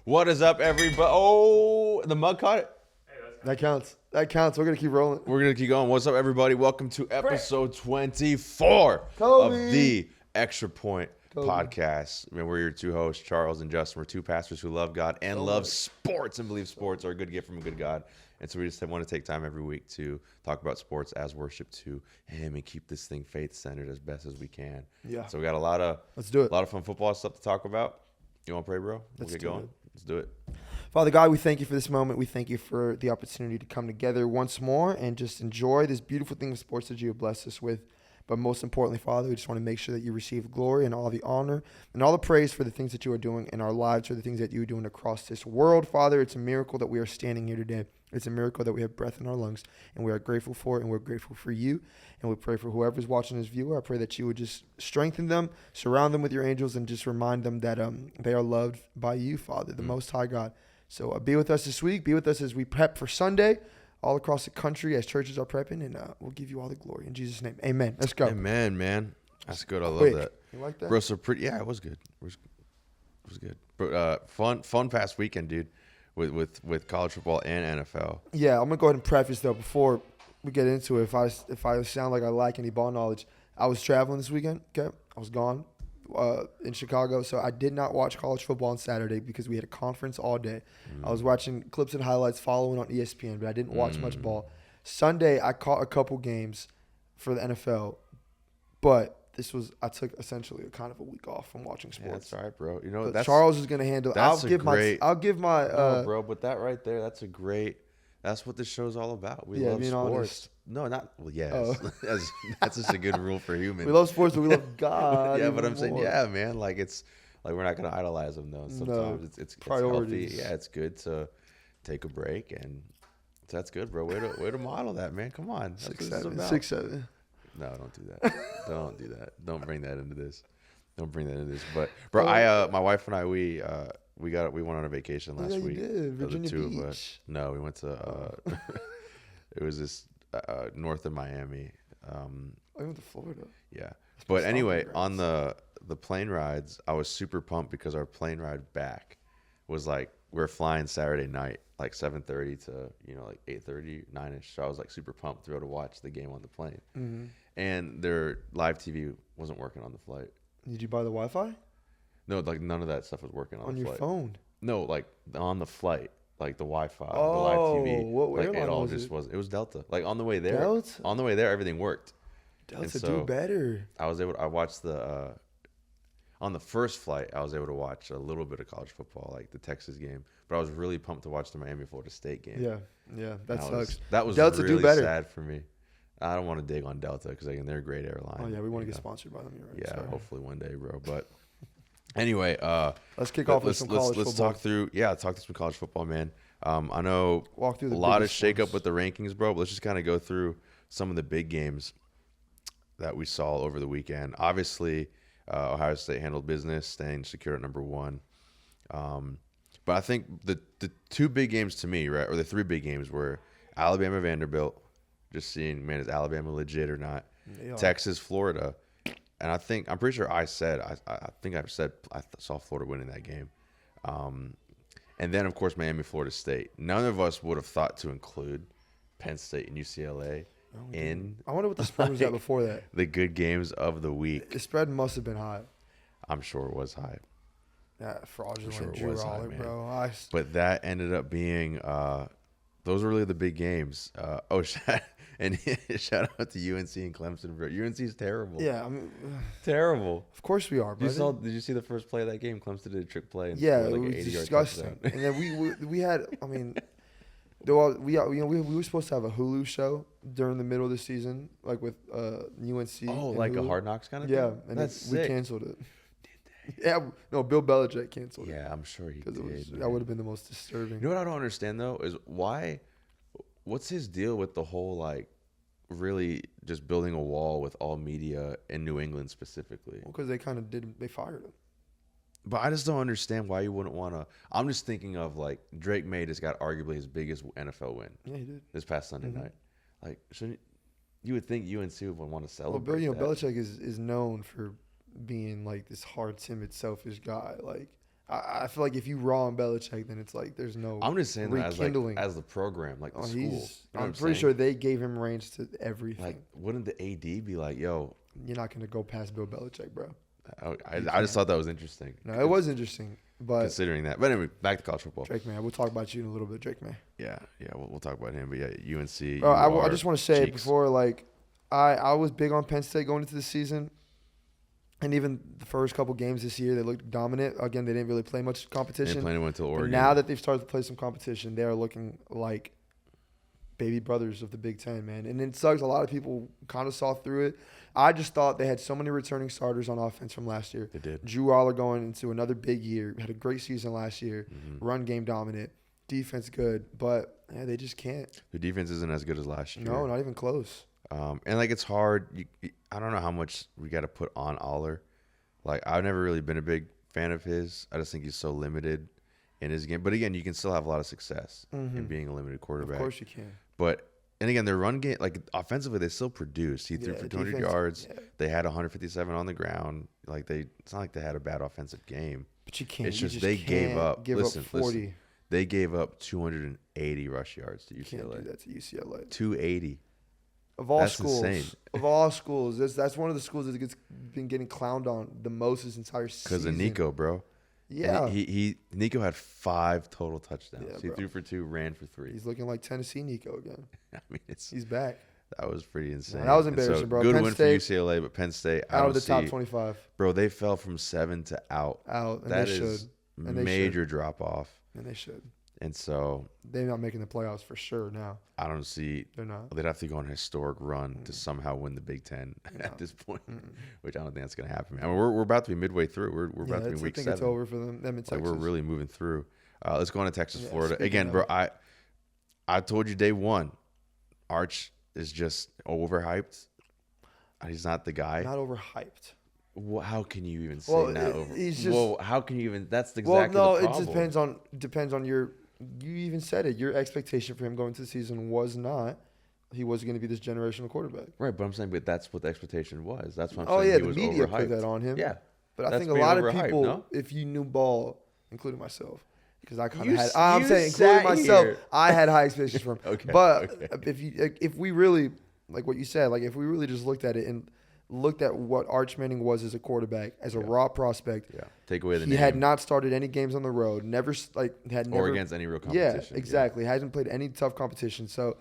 What is up, everybody? Oh, the mug caught it. That counts. That counts. We're going to keep rolling. We're going to keep going. What's up, everybody? Welcome to episode 24 Kobe. of the Extra Point Podcast. I mean, we're your two hosts, Charles and Justin. We're two pastors who love God and love sports and believe sports are a good gift from a good God. And so we just want to take time every week to talk about sports as worship to Him and keep this thing faith-centered as best as we can. Yeah. So we got a lot of fun football stuff to talk about. You want to pray, bro? We'll get going. Let's do it. Father God, we thank you for this moment. We thank you for the opportunity to come together once more and just enjoy this beautiful thing of sports that you have blessed us with. But most importantly, Father, we just want to make sure that you receive glory and all the honor and all the praise for the things that you are doing in our lives, for the things that you are doing across this world. Father, it's a miracle that we are standing here today. It's a miracle that we have breath in our lungs, and we are grateful for it, and we're grateful for you. And we pray for whoever's watching this viewer. I pray that you would just strengthen them, surround them with your angels, and just remind them that they are loved by you, Father, the Most High God. So be with us this week. Be with us as we prep for Sunday all across the country as churches are prepping, and we'll give you all the glory. In Jesus' name, amen. Let's go. Amen, man. That's good. I love that. You like that? Bro, so pretty. Yeah, it was good. It was good. But fun past weekend, dude, with college football and NFL. Yeah, I'm going to go ahead and preface, though, before we get into it. If I sound like I lack any ball knowledge, I was traveling this weekend, okay? I was gone in Chicago, so I did not watch college football on Saturday because we had a conference all day. I was watching clips and highlights following on ESPN, but I didn't watch much ball. Sunday, I caught a couple games for the NFL, but I took essentially a kind of a week off from watching sports. Yeah, that's all right, bro. You know, but Charles is going to handle. I'll give my. No, bro, but that right there, that's what this show's all about. We love sports. Honest. No, not well. Yes, that's just a good rule for humans. We love sports, but we love God. Yeah, but I'm saying, yeah, man. Like it's like we're not gonna idolize them though. Sometimes it's healthy. Yeah, it's good to take a break, and that's good, bro. Way to model that, man. Come on, 6'7". No, don't do that. Don't do that. Don't bring that into this. But bro, my wife and I, we went on a vacation last week. You did. Virginia the two Beach. of us. No, we went to it was this north of Miami. I went to Florida. Yeah. But anyway, on the plane rides, I was super pumped because our plane ride back was like we were flying Saturday night, like 7:30 to like 8:30, 9ish. So I was like super pumped to be able to watch the game on the plane. Mm-hmm. And their live TV wasn't working on the flight. Did you buy the Wi-Fi? No, like none of that stuff was working on the flight. On your phone? No, like on the flight, like the Wi-Fi, the live TV. What like airline it all was just it? was. It was Delta. Like on the way there. Delta? On the way there, everything worked. Delta do better. I watched the on the first flight. I was able to watch a little bit of college football, like the Texas game. But I was really pumped to watch the Miami-Florida State game. Yeah, that sucks. That was Delta really do better. sad for me. I don't want to dig on Delta because they're a great airline. Oh yeah, we want to get sponsored by them. You're right. Yeah, Sorry. hopefully one day, bro. But anyway, let's kick off with some college football. Let's talk through some college football, man. I know walk through a lot of shakeup with the rankings, bro. But let's just kind of go through some of the big games that we saw over the weekend. Obviously, Ohio State handled business, staying secure at number 1. But I think the two big games to me, right, or the three big games were Alabama, Vanderbilt. Just seeing, man, is Alabama legit or not? Texas, Florida. And I'm pretty sure I said I saw Florida winning that game. And then, of course, Miami, Florida State. None of us would have thought to include Penn State and UCLA in. I wonder what the spread was at before that. The good games of the week. The spread must have been high. I'm sure it was high. Yeah, fraudulent Drew, bro. But that ended up being those were really the big games. Shout out to UNC and Clemson, bro. UNC's terrible. Yeah, I mean, terrible. Of course we are, bro. Did you see the first play of that game? Clemson did a trick play. And it was disgusting. And then we had, I mean, we were supposed to have a Hulu show during the middle of the season, like with UNC. Oh, like Hulu. a Hard Knocks kind of thing? Yeah, and we canceled it. Yeah, no, Bill Belichick canceled it. Yeah, I'm sure he did. That would have been the most disturbing. You know what I don't understand, though, is what's his deal with the whole, like, really just building a wall with all media in New England specifically? Well, because they fired him. But I just don't understand why you wouldn't want to. I'm just thinking of, like, Drake May just got arguably his biggest NFL win. Yeah, he did. This past Sunday night. Like, you would think UNC would want to celebrate Belichick is known for being like this hard, timid, selfish guy. Like, I feel like if you raw on Belichick, then it's like there's no. I'm just saying that rekindling. as the program, like the school. You know I'm pretty sure they gave him reins to everything. Like, wouldn't the AD be like, "Yo, you're not gonna go past Bill Belichick, bro"? I just thought that was interesting. No, it was interesting, but considering that. But anyway, back to college football. Drake, man, we'll talk about you in a little bit, Drake, man. Yeah, we'll talk about him. But yeah, UNC. Bro, I just want to say before, like, I was big on Penn State going into the season, and even the first couple games this year, they looked dominant. Again, they didn't really play much competition. They went to Oregon. But now that they've started to play some competition, they are looking like baby brothers of the Big Ten, man. And it sucks. A lot of people kind of saw through it. I just thought they had so many returning starters on offense from last year. They did. Drew Aller going into another big year. Had a great season last year. Mm-hmm. Run game dominant. Defense good. But they just can't. The defense isn't as good as last year. No, not even close. And, like, it's hard. I don't know how much we got to put on Aller. Like, I've never really been a big fan of his. I just think he's so limited in his game. But, again, you can still have a lot of success in being a limited quarterback. Of course you can. But and again, their run game, like offensively, they still produced. He threw for 200 yards. Yeah. They had 157 on the ground. Like it's not like they had a bad offensive game. But you can't. It's just they gave up. Listen, they gave up 280 rush yards to UCLA. You can't do that to UCLA. 280. Of all schools, of all schools, that's one of the schools that's been getting clowned on the most this entire season. Because of Nico, bro. Yeah, Nico had 5 total touchdowns. Yeah, he threw for 2, ran for 3. He's looking like Tennessee Nico again. I mean, he's back. That was pretty insane. Yeah, that was embarrassing, bro. Good Penn win State, for UCLA, but Penn State out of the top 25. Bro, they fell from 7 to out. And that they is should. major drop off. And they should. And so they're not making the playoffs for sure now. I don't see. They're not. They'd have to go on a historic run to somehow win the Big Ten at this point, which I don't think that's going to happen. I mean, we're about to be midway through. We're about to be week 7. I think it's over for them in Texas. Like, we're really moving through. Let's go on to Texas, Florida again, bro. I told you day one, Arch is just overhyped. He's not the guy. Not overhyped. Well, how can you even say not over? He's just. Well, how can you even? That's exactly the problem. It just depends on your. You even said it. Your expectation for him going to the season was not he was going to be this generational quarterback. Right, but I'm saying, but that's what the expectation was. That's what I'm saying. Oh yeah, he the was media overhyped. put that on him. Yeah, but I think a lot of people, if you knew ball, including myself, because I kind of had. I'm saying, including myself, I had high expectations for him. Okay, but if we really, like what you said, like if we really just looked at it and looked at what Arch Manning was as a quarterback, as a raw prospect. Yeah. Take away the name. He had not started any games on the road. Never or against any real competition. Yeah, exactly. Hasn't played any tough competition. So,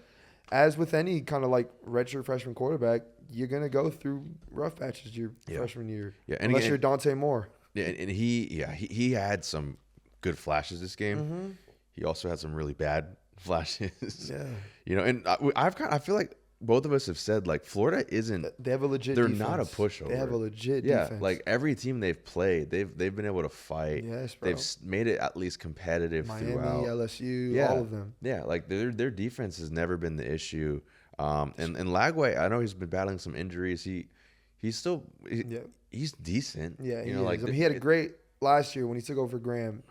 as with any kind of like redshirt freshman quarterback, you're gonna go through rough patches your freshman year. Yeah, unless you're Dante Moore. Yeah, and he had some good flashes this game. Mm-hmm. He also had some really bad flashes. Yeah. You know, and I feel like both of us have said, like, Florida isn't. They have a legit. They're defense. not a pushover. They have a legit. Defense. Like every team they've played, they've been able to fight. Yes, bro. They've made it at least competitive Miami, throughout. LSU, all of them. Yeah, like their defense has never been the issue. And Lagway, I know he's been battling some injuries. He's still he's decent. Yeah, you know, like he had a great last year when he took over Graham.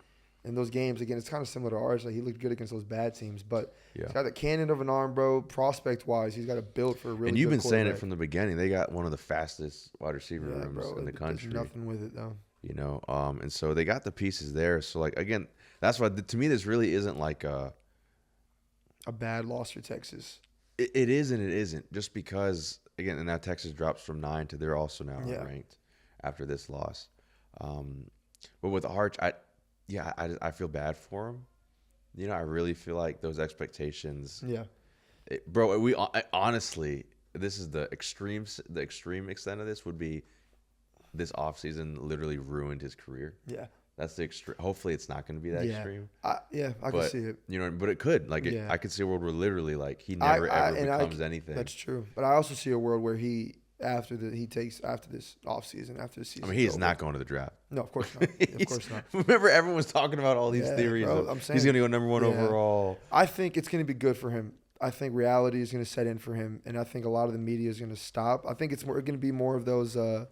In those games, again, it's kind of similar to ours. Like he looked good against those bad teams, but he's got the cannon of an arm, bro. Prospect-wise, he's got a build for a really. And you've been saying it quarterback. from the beginning. They got one of the fastest wide receiver rooms in the country. There's nothing with it though. You know, and so they got the pieces there. So like again, that's why to me this really isn't like a bad loss for Texas. It is and it isn't, just because again, and now Texas drops from 9 to they're also now ranked after this loss. But with Arch, I feel bad for him. You know, I really feel like those expectations. Yeah, bro. Honestly, this is the extreme extent of this would be this offseason literally ruined his career. Yeah, that's the extreme. Hopefully, it's not going to be that extreme. I can see it. You know, but it could. Like, I could see a world where literally, like, he never ever becomes anything. That's true. But I also see a world where after this offseason, after the season. I mean, he's not going to the draft. No, of course not. Of course not. Remember, everyone was talking about all these theories. Bro, I'm saying, he's going to go number 1 overall. I think it's going to be good for him. I think reality is going to set in for him, and I think a lot of the media is going to stop. I think it's going to be more of those, kind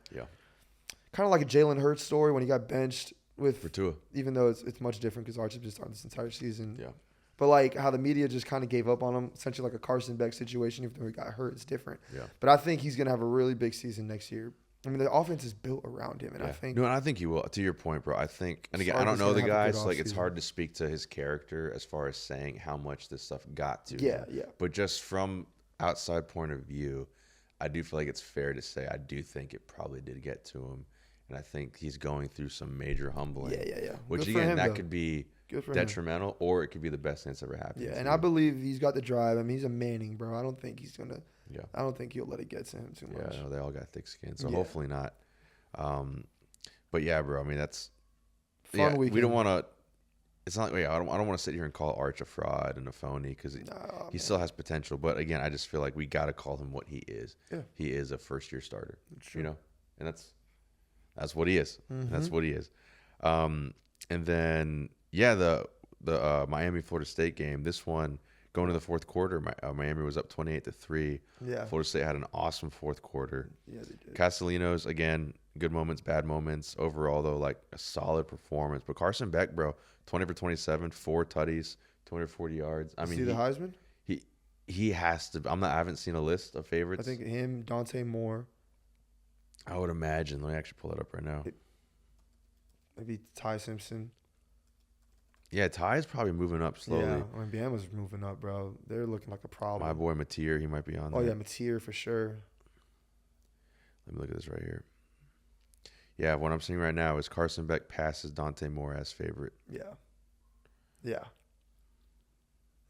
of like a Jalen Hurts story when he got benched for Tua. Even though it's much different because Arch has been starting this entire season. Yeah. But like how the media just kind of gave up on him, essentially like a Carson Beck situation. Even though he got hurt, it's different. Yeah. But I think he's going to have a really big season next year. I mean, the offense is built around him, and I Yeah. think No, and I think he will. To your point, bro. I think, and again, I Sarkis don't know the gonna have a guy, good so like it's offseason. hard to speak to his character as far as saying how much this stuff got to yeah, him. yeah, But just from outside point of view, I do feel like it's fair to say I do think it probably did get to him, and I think he's going through some major humbling. yeah. Which Good for again, him, that though. could be Good for him. detrimental, or it could be the best thing that's ever happened. Yeah, to and you. I believe he's got the drive. I mean, he's a Manning, bro. I don't think he's gonna. Yeah. I don't think he'll let it get to him too much. Yeah, no, they all got thick skin, so Yeah. hopefully not. But yeah, bro. I mean, that's Fun We weekend. don't want to. It's not. I don't want to sit here and call Arch a fraud and a phony because Nah, he still has potential. But again, I just feel like we got to call him what he is. Yeah. He is a first-year starter. That's true. You know, and that's what he is. That's what he is. And then the Miami Florida State game. This one going to the fourth quarter. Miami was up 28-3. Yeah. Florida State had an awesome fourth quarter. Yeah, they did. Castellanos, again, good moments, bad moments. Overall, though, like a solid performance. But Carson Beck, bro, 20 for 27, 4 tutties, 240 yards. I mean, See the Heisman? he has to. I haven't seen a list of favorites. I think him, Dante Moore, I would imagine. Let me actually pull it up right now. maybe Ty Simpson. Yeah, Ty is probably moving up slowly. Yeah, I mean, Bama's moving up, bro. They're looking like a problem. My boy Mateer, he might be on Oh, there. yeah, Mateer for sure. Let me look at this right here. Yeah, what I'm seeing right now is Carson Beck passes Dante Moore as favorite. Yeah. Yeah.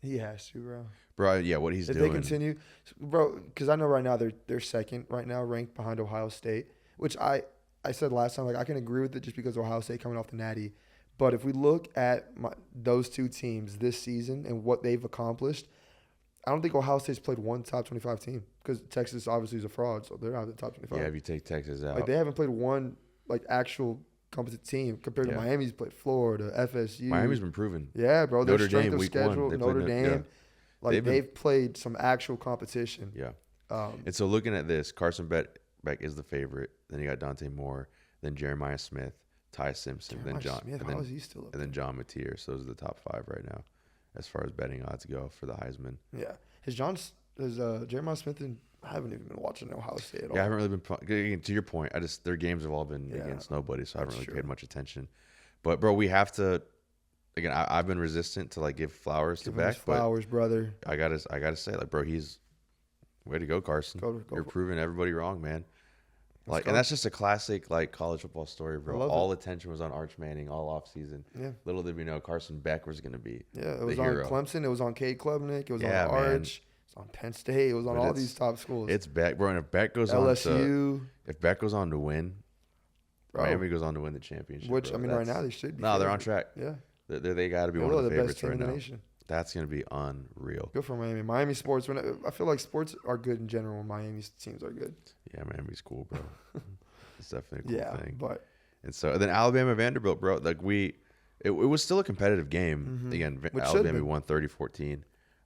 He has to, bro. Bro, yeah, what he's If doing. they continue, bro, because I know right now they're second right now, ranked behind Ohio State, which I said last time, like I can agree with it just because Ohio State coming off the Natty. But if we look at those two teams this season and what they've accomplished, I don't think Ohio State's played one top 25 team because Texas obviously is a fraud, so they're not in the top 25. Yeah, if you take Texas out. Like they haven't played one like actual competent team compared to Yeah. Miami's played Florida, FSU. Miami's been proven. Yeah, bro. Their Notre strength Dame, of week one, schedule, they played Notre Dame. yeah. Like They've they've played some actual competition. Yeah. Um, And so looking at this, Carson Beck is the favorite. Then you got Dante Moore, then Jeremiah Smith, Ty Simpson, then Jeremiah John, Smith, and how then, is he still up and then John Mateer. So those are the top 5 right now, as far as betting odds go for the Heisman. Yeah. Has Jeremiah Smith and I haven't even been watching Ohio State at all. Yeah, I haven't really been. To your point, their games have all been Yeah, against nobody, so I haven't that's really paid true. much attention. But bro, we have to. Again, I've been resistant to like give flowers Give to him his Beck, but flowers, brother. I gotta say, like, bro, he's way to go, Carson. Go You're for it. proving everybody wrong, man. Like, go. and that's just a classic like college football story, bro. I love All attention was on Arch Manning all off season. Yeah. Little did we know Carson Beck was gonna be. Yeah, it the was on hero. Clemson. It was on Cade Klubnik. It was Yeah, on man. Arch. It was on Penn State. It was on But all it's- these top schools. It's Beck, bro. And if Beck goes on to LSU. win, Bro. Miami goes on to win the championship. Which, bro. I mean, right now they should be. No, they're on favored. track. Yeah. They got to be They're one of really the the favorites best team right in the now. nation. That's gonna be unreal. Good for Miami. Miami sports. I feel like sports are good in general when Miami's teams are good. Yeah, Miami's cool, bro. It's definitely a cool Yeah, thing. but And so then Alabama Vanderbilt, bro. Like it was still a competitive game. Again, Which should've Alabama been. won 30-14.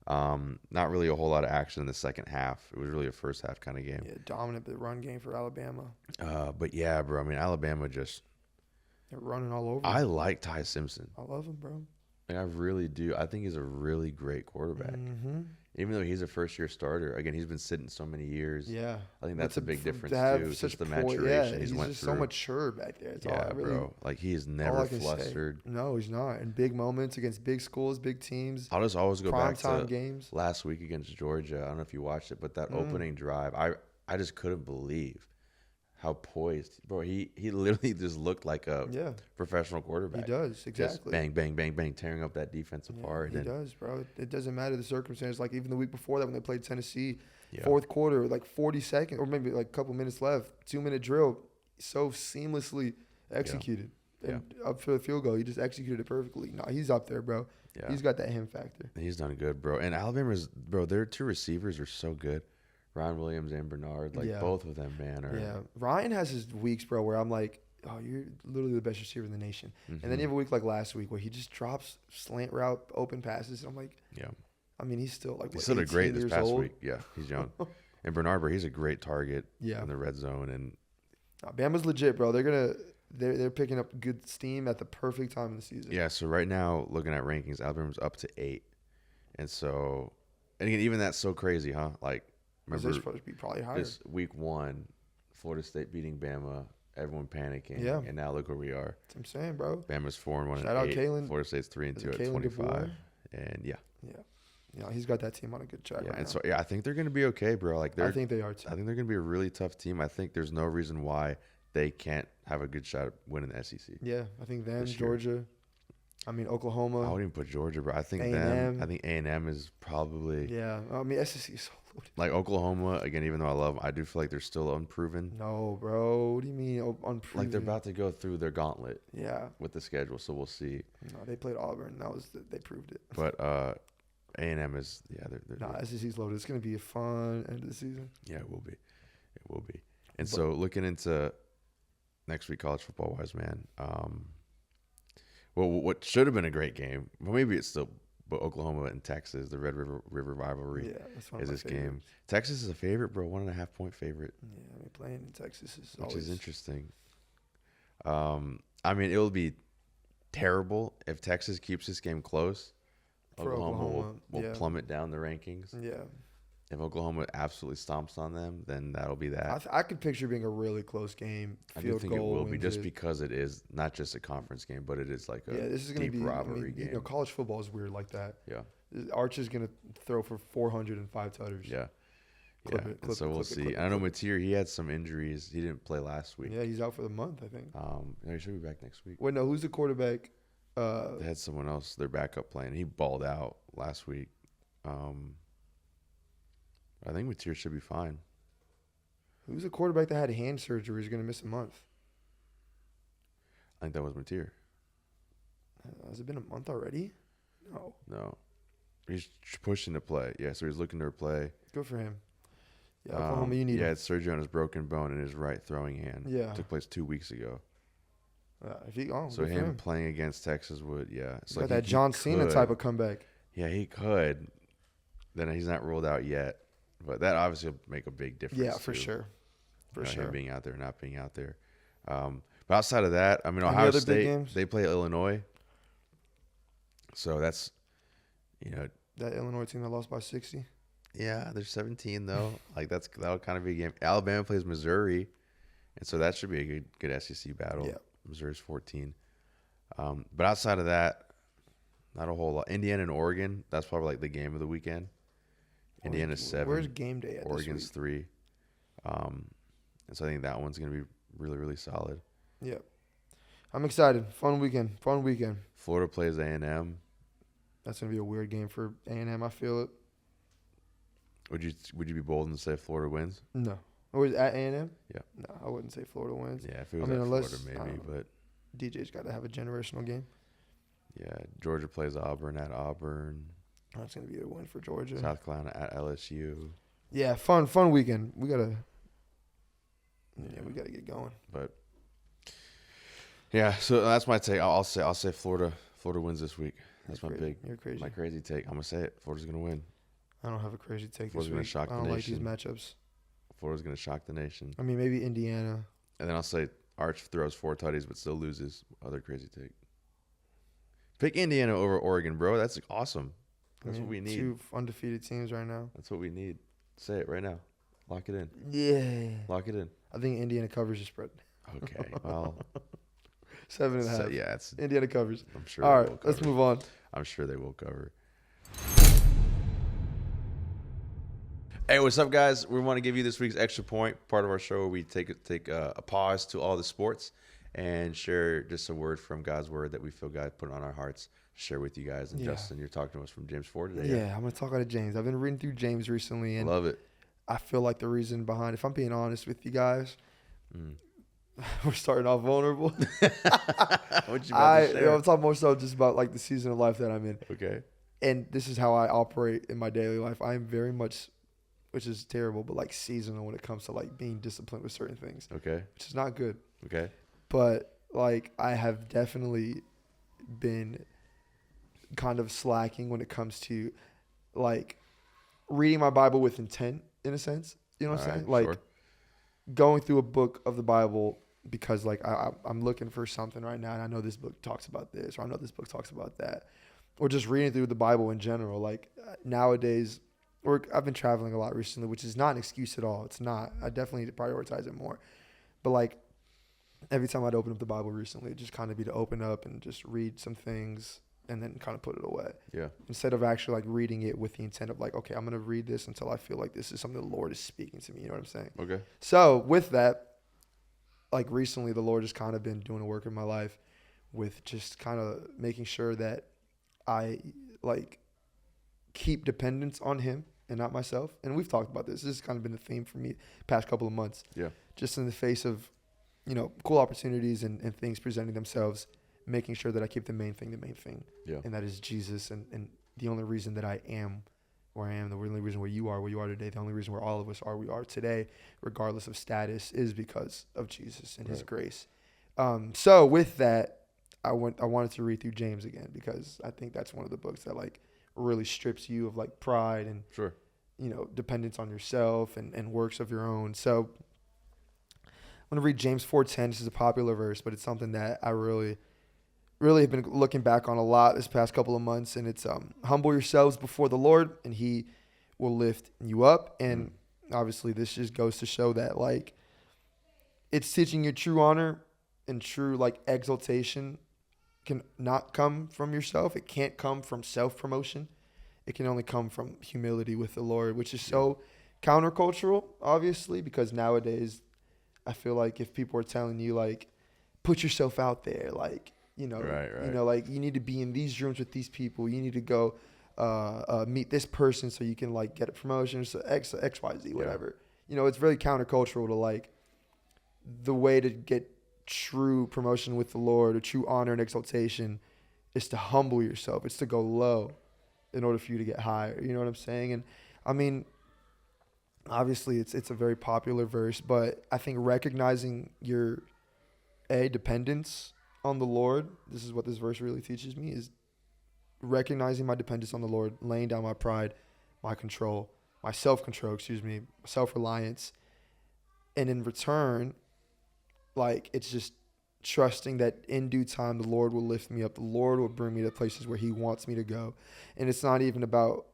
Not really a whole lot of action in the second half. It was really a first half kind of game. yeah, dominant the run game for Alabama. But yeah, bro. I mean, Alabama just. They're running all over. I like Ty Simpson. I love him, bro. Like, I really do. I think he's a really great quarterback. Mm-hmm. Even though he's a first-year starter, again, he's been sitting so many years. Yeah, I think that's a big difference to have too. such Just the poise- maturation yeah, he's he's went just through. so mature back there. It's all Yeah, I really, bro. Like he is all never I can say. flustered. No, he's not. In big moments against big schools, big teams, I'll just always go prime back time to games. last week against Georgia. I don't know if you watched it, but that Mm. opening drive, I just couldn't believe how poised, bro. He literally just looked like a Yeah, professional quarterback. he does Just exactly. bang, bang, bang, bang, tearing up that defense Yeah, apart. he And does, bro. It doesn't matter the circumstance. Like even the week before that when they played Tennessee, yeah, fourth quarter, like 40 seconds or maybe like a couple minutes left, 2-minute drill, so seamlessly executed. And up for the field goal, he just executed it perfectly. No, he's up there, bro. yeah. He's got that him factor. He's done good, bro. And Alabama's, bro, their 2 receivers are so good. Ryan Williams and Bernard, like Yeah. both of them, man, are. Yeah, Ryan has his weeks, bro, where I'm like, oh, you're literally the best receiver in the nation. And then you have a week like last week where he just drops slant route open passes. And I'm like, Yeah. I mean, he's still like, He what, still did great 18 this years past old? week. Yeah, he's young. And Bernard, bro, he's a great target Yeah, in the red zone. And Bama's legit, bro. They're picking up good steam at the perfect time of the season. yeah, so right now, looking at rankings, Alabama's up to 8. And so, and again, even that's so crazy, huh? Like, They're remember supposed to be probably higher. this week 1, Florida State beating Bama, everyone panicking. Yeah. And now look where we are. That's what I'm saying, bro. Bama's 4-1 Shout at out 8. Kalen. Florida State's 3-2 at Kalen 25. DeBoer? And yeah. Yeah, he's got that team on a good track right And now. so I think they're going to be okay, bro. Like I think they are too. I think they're going to be a really tough team. I think there's no reason why they can't have a good shot at winning the SEC. Yeah, I think them, This year. Georgia. I mean, I Oklahoma. wouldn't even put Georgia, bro. I think A&M. I think A&M is probably Yeah, I mean, SEC is so loaded. like Oklahoma. Again, even though I love them, I do feel like they're still unproven. No, bro. What do you mean unproven? Like they're about to go through their gauntlet Yeah. with the schedule, so we'll see. No, they played Auburn. They proved it. But A&M is they're Nah, SEC's loaded. It's gonna be a fun end of the season. yeah, it will be. It will be. And so looking into next week, college football wise, man. Well, what should have been a great game, well, maybe it's still, but Oklahoma and Texas, the Red River rivalry, Yeah, that's one is of my this favorites. game. Texas is a favorite, bro. 1.5 point favorite, Yeah, I mean, playing in Texas is which always is interesting. I mean, it will be terrible if Texas keeps this game close. For Oklahoma Oklahoma, will yeah. plummet down the rankings. Yeah, If Oklahoma absolutely stomps on them, then that'll be that. I could picture being a really close game. I do Field think it goal will be wins just it. because it is not just a conference game, but it is like a Yeah, this is gonna deep be rivalry I mean, game. college football is weird like that. Yeah, Arch is gonna throw for 405 tutters. yeah, Clip yeah. it, And clip so it, we'll clip it, see. clip it, I know clip Mateer, he had some injuries. He didn't play last week. Yeah, he's out for the month, I think. No, he should be back next week. Wait, no, who's the quarterback? They had someone else, their backup playing. He balled out last week. I think Mateer should be fine. Who's the quarterback that had hand surgery? He's gonna miss a month. I think that was Mateer. Has it been a month already? No. No, he's pushing to play. Yeah, so he's looking to play. Good for him. Yeah, Oklahoma, you need Yeah, him. it's surgery on his broken bone in his right throwing hand. Yeah. Took place 2 weeks ago. If he, oh, So good for him him. playing against Texas would, yeah. It's He's got like that John Cena could. type of comeback. Yeah, he could. Then he's not ruled out yet. But that obviously will make a big difference. Yeah, for too. sure. For sure. Him being out there, not being out there. But outside of that, I mean, Any Ohio other big State, games? they play Illinois. So that's, That Illinois team that lost by 60. yeah, they're 17 though. That'll kind of be a game. Alabama plays Missouri, and so that should be a good SEC battle. Yeah. Missouri's 14. But outside of that, not a whole lot. Indiana and Oregon, that's probably like the game of the weekend. Indiana's 7. Where's game day at Oregon's this 3. And so I think that one's going to be really, really solid. week? Yeah. I'm excited. Fun weekend. Florida plays A&M. That's going to be a weird game for A&M. I feel it. Would you be bold and say Florida wins? No. Or is it at A&M? Yeah. No, I wouldn't say Florida wins. Yeah, if it was mean, at unless- Florida, I maybe. don't know. But DJ's got to have a generational game. yeah, Georgia plays Auburn at Auburn. That's going to be a win for Georgia. South Carolina at LSU. Yeah, fun weekend. We got to get going. But yeah, so that's my take. I'll say Florida wins this week. That's You're crazy. my crazy take. I'm gonna say it. Florida's gonna win. I don't have a crazy take Florida's this gonna week. shock I the don't like these nation. matchups. Florida's gonna shock the nation. I mean, maybe Indiana. And then I'll say Arch throws 4 tutties but still loses. Other crazy take. Pick Indiana over Oregon, bro. That's awesome. That's what we need. 2 undefeated teams right now. That's what we need. Say it right now. Lock it in. Yeah. Lock it in. I think Indiana covers the spread. Okay. Well, 7.5. so, yeah, it's. Indiana covers. I'm sure. All they will right, let's cover. move on. I'm sure they will cover. Hey, what's up, guys? We want to give you this week's extra point, part of our show where we take a pause to all the sports and share just a word from God's word that we feel God put on our hearts to share with you guys. And Yeah. Justin, you're talking to us from James 4 today. Yeah, I'm going to talk out of James. I've been reading through James recently, and Love it. I feel like the reason behind, if I'm being honest with you guys, Mm. we're starting off vulnerable. What you about to share? I'm talking more so just about like the season of life that I'm in. Okay. And this is how I operate in my daily life. I am very much, which is terrible, but like seasonal when it comes to like being disciplined with certain things, Okay. which is not good. Okay. But like I have definitely been kind of slacking when it comes to like reading my Bible with intent in a sense. You know what I'm saying? Like Sure. going through a book of the Bible because like I'm looking for something right now and I know this book talks about this or I know this book talks about that. Or just reading through the Bible in general. Like nowadays, or I've been traveling a lot recently, which is not an excuse at all. It's not. I definitely need to prioritize it more. But like every time I'd open up the Bible recently, it'd just kind of be to open up and just read some things and then kind of put it away. Yeah. Instead of actually like reading it with the intent of like, okay, I'm going to read this until I feel like this is something the Lord is speaking to me. You know what I'm saying? Okay. So with that, like recently the Lord has kind of been doing a work in my life with just kind of making sure that I like keep dependence on him and not myself. And we've talked about this. This has kind of been the theme for me past couple of months. Yeah. Just in the face of, you know, cool opportunities and things presenting themselves, making sure that I keep the main thing. Yeah. And that is Jesus. And the only reason that I am where I am, the only reason where you are today, the only reason where all of us are, we are today, regardless of status, is because of Jesus and his grace. So with that, I wanted to read through James again, because I think that's one of the books that like really strips you of like pride and, Sure. you know, dependence on yourself and works of your own. So I'm going to read James 4:10. This is a popular verse, but it's something that I really have been looking back on a lot this past couple of months. And it's humble yourselves before the Lord and he will lift you up. And obviously this just goes to show that like it's teaching you true honor and true like exaltation can not come from yourself. It can't come from self-promotion. It can only come from humility with the Lord, which is so countercultural, obviously, because nowadays I feel like if people are telling you like, put yourself out there, like, you know, Right. you know, like you need to be in these rooms with these people. You need to go meet this person so you can like get a promotion, so X, Y, Z, whatever. You know, it's very countercultural to like the way to get true promotion with the Lord or true honor and exaltation is to humble yourself. It's to go low in order for you to get higher. You know what I'm saying? And I mean, obviously it's a very popular verse, but I think recognizing your dependence on the Lord, this is what this verse really teaches me, is recognizing my dependence on the Lord, laying down my pride, my self-control, self-reliance. And in return, like, it's just trusting that in due time, the Lord will lift me up. The Lord will bring me to places where he wants me to go. And it's not even about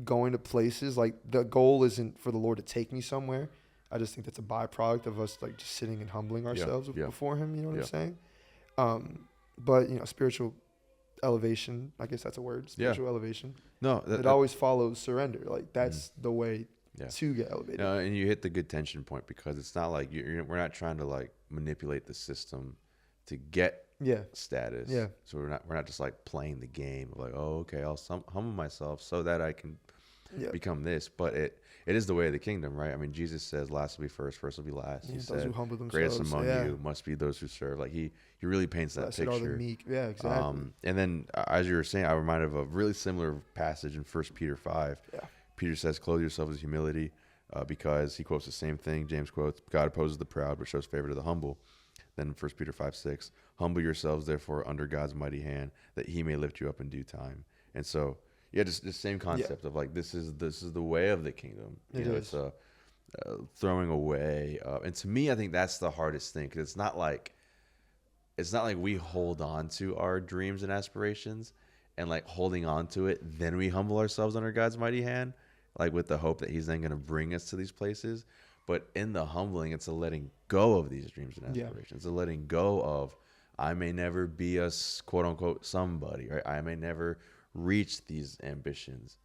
going to places. Like, the goal isn't for the Lord to take me somewhere. I just think that's a byproduct of us, like, just sitting and humbling ourselves before him. You know what I'm saying? But, you know, spiritual elevation, I guess that's a word, spiritual elevation. No, it always follows surrender. Like, that's the way to get elevated. No, and you hit the good tension point, because it's not like we're not trying to like manipulate the system to get status. Yeah. So we're not just like playing the game of like, oh, okay, I'll humble myself so that I can become this. But it is the way of the kingdom, right? I mean, Jesus says, "Last will be first, first will be last." He said, those who humble themselves, "Greatest among you must be those who serve." Like he really paints that Blessed picture. are the meek. Yeah, exactly. And then as you were saying, I reminded of a really similar passage in 1 Peter 5. Yeah. Peter says, "Clothe yourself with humility," because he quotes the same thing. James quotes, "God opposes the proud, but shows favor to the humble." Then 1 Peter 5:6, "Humble yourselves, therefore, under God's mighty hand, that he may lift you up in due time." And so, just the same concept of like, this is the way of the kingdom. It's a throwing away. And to me, I think that's the hardest thing, because it's not like we hold on to our dreams and aspirations and like holding on to it, then we humble ourselves under God's mighty hand, like with the hope that he's then going to bring us to these places. But in the humbling, it's a letting go of these dreams and aspirations. It's a letting go of, I may never be a quote unquote somebody, right? I may never reach these ambitions,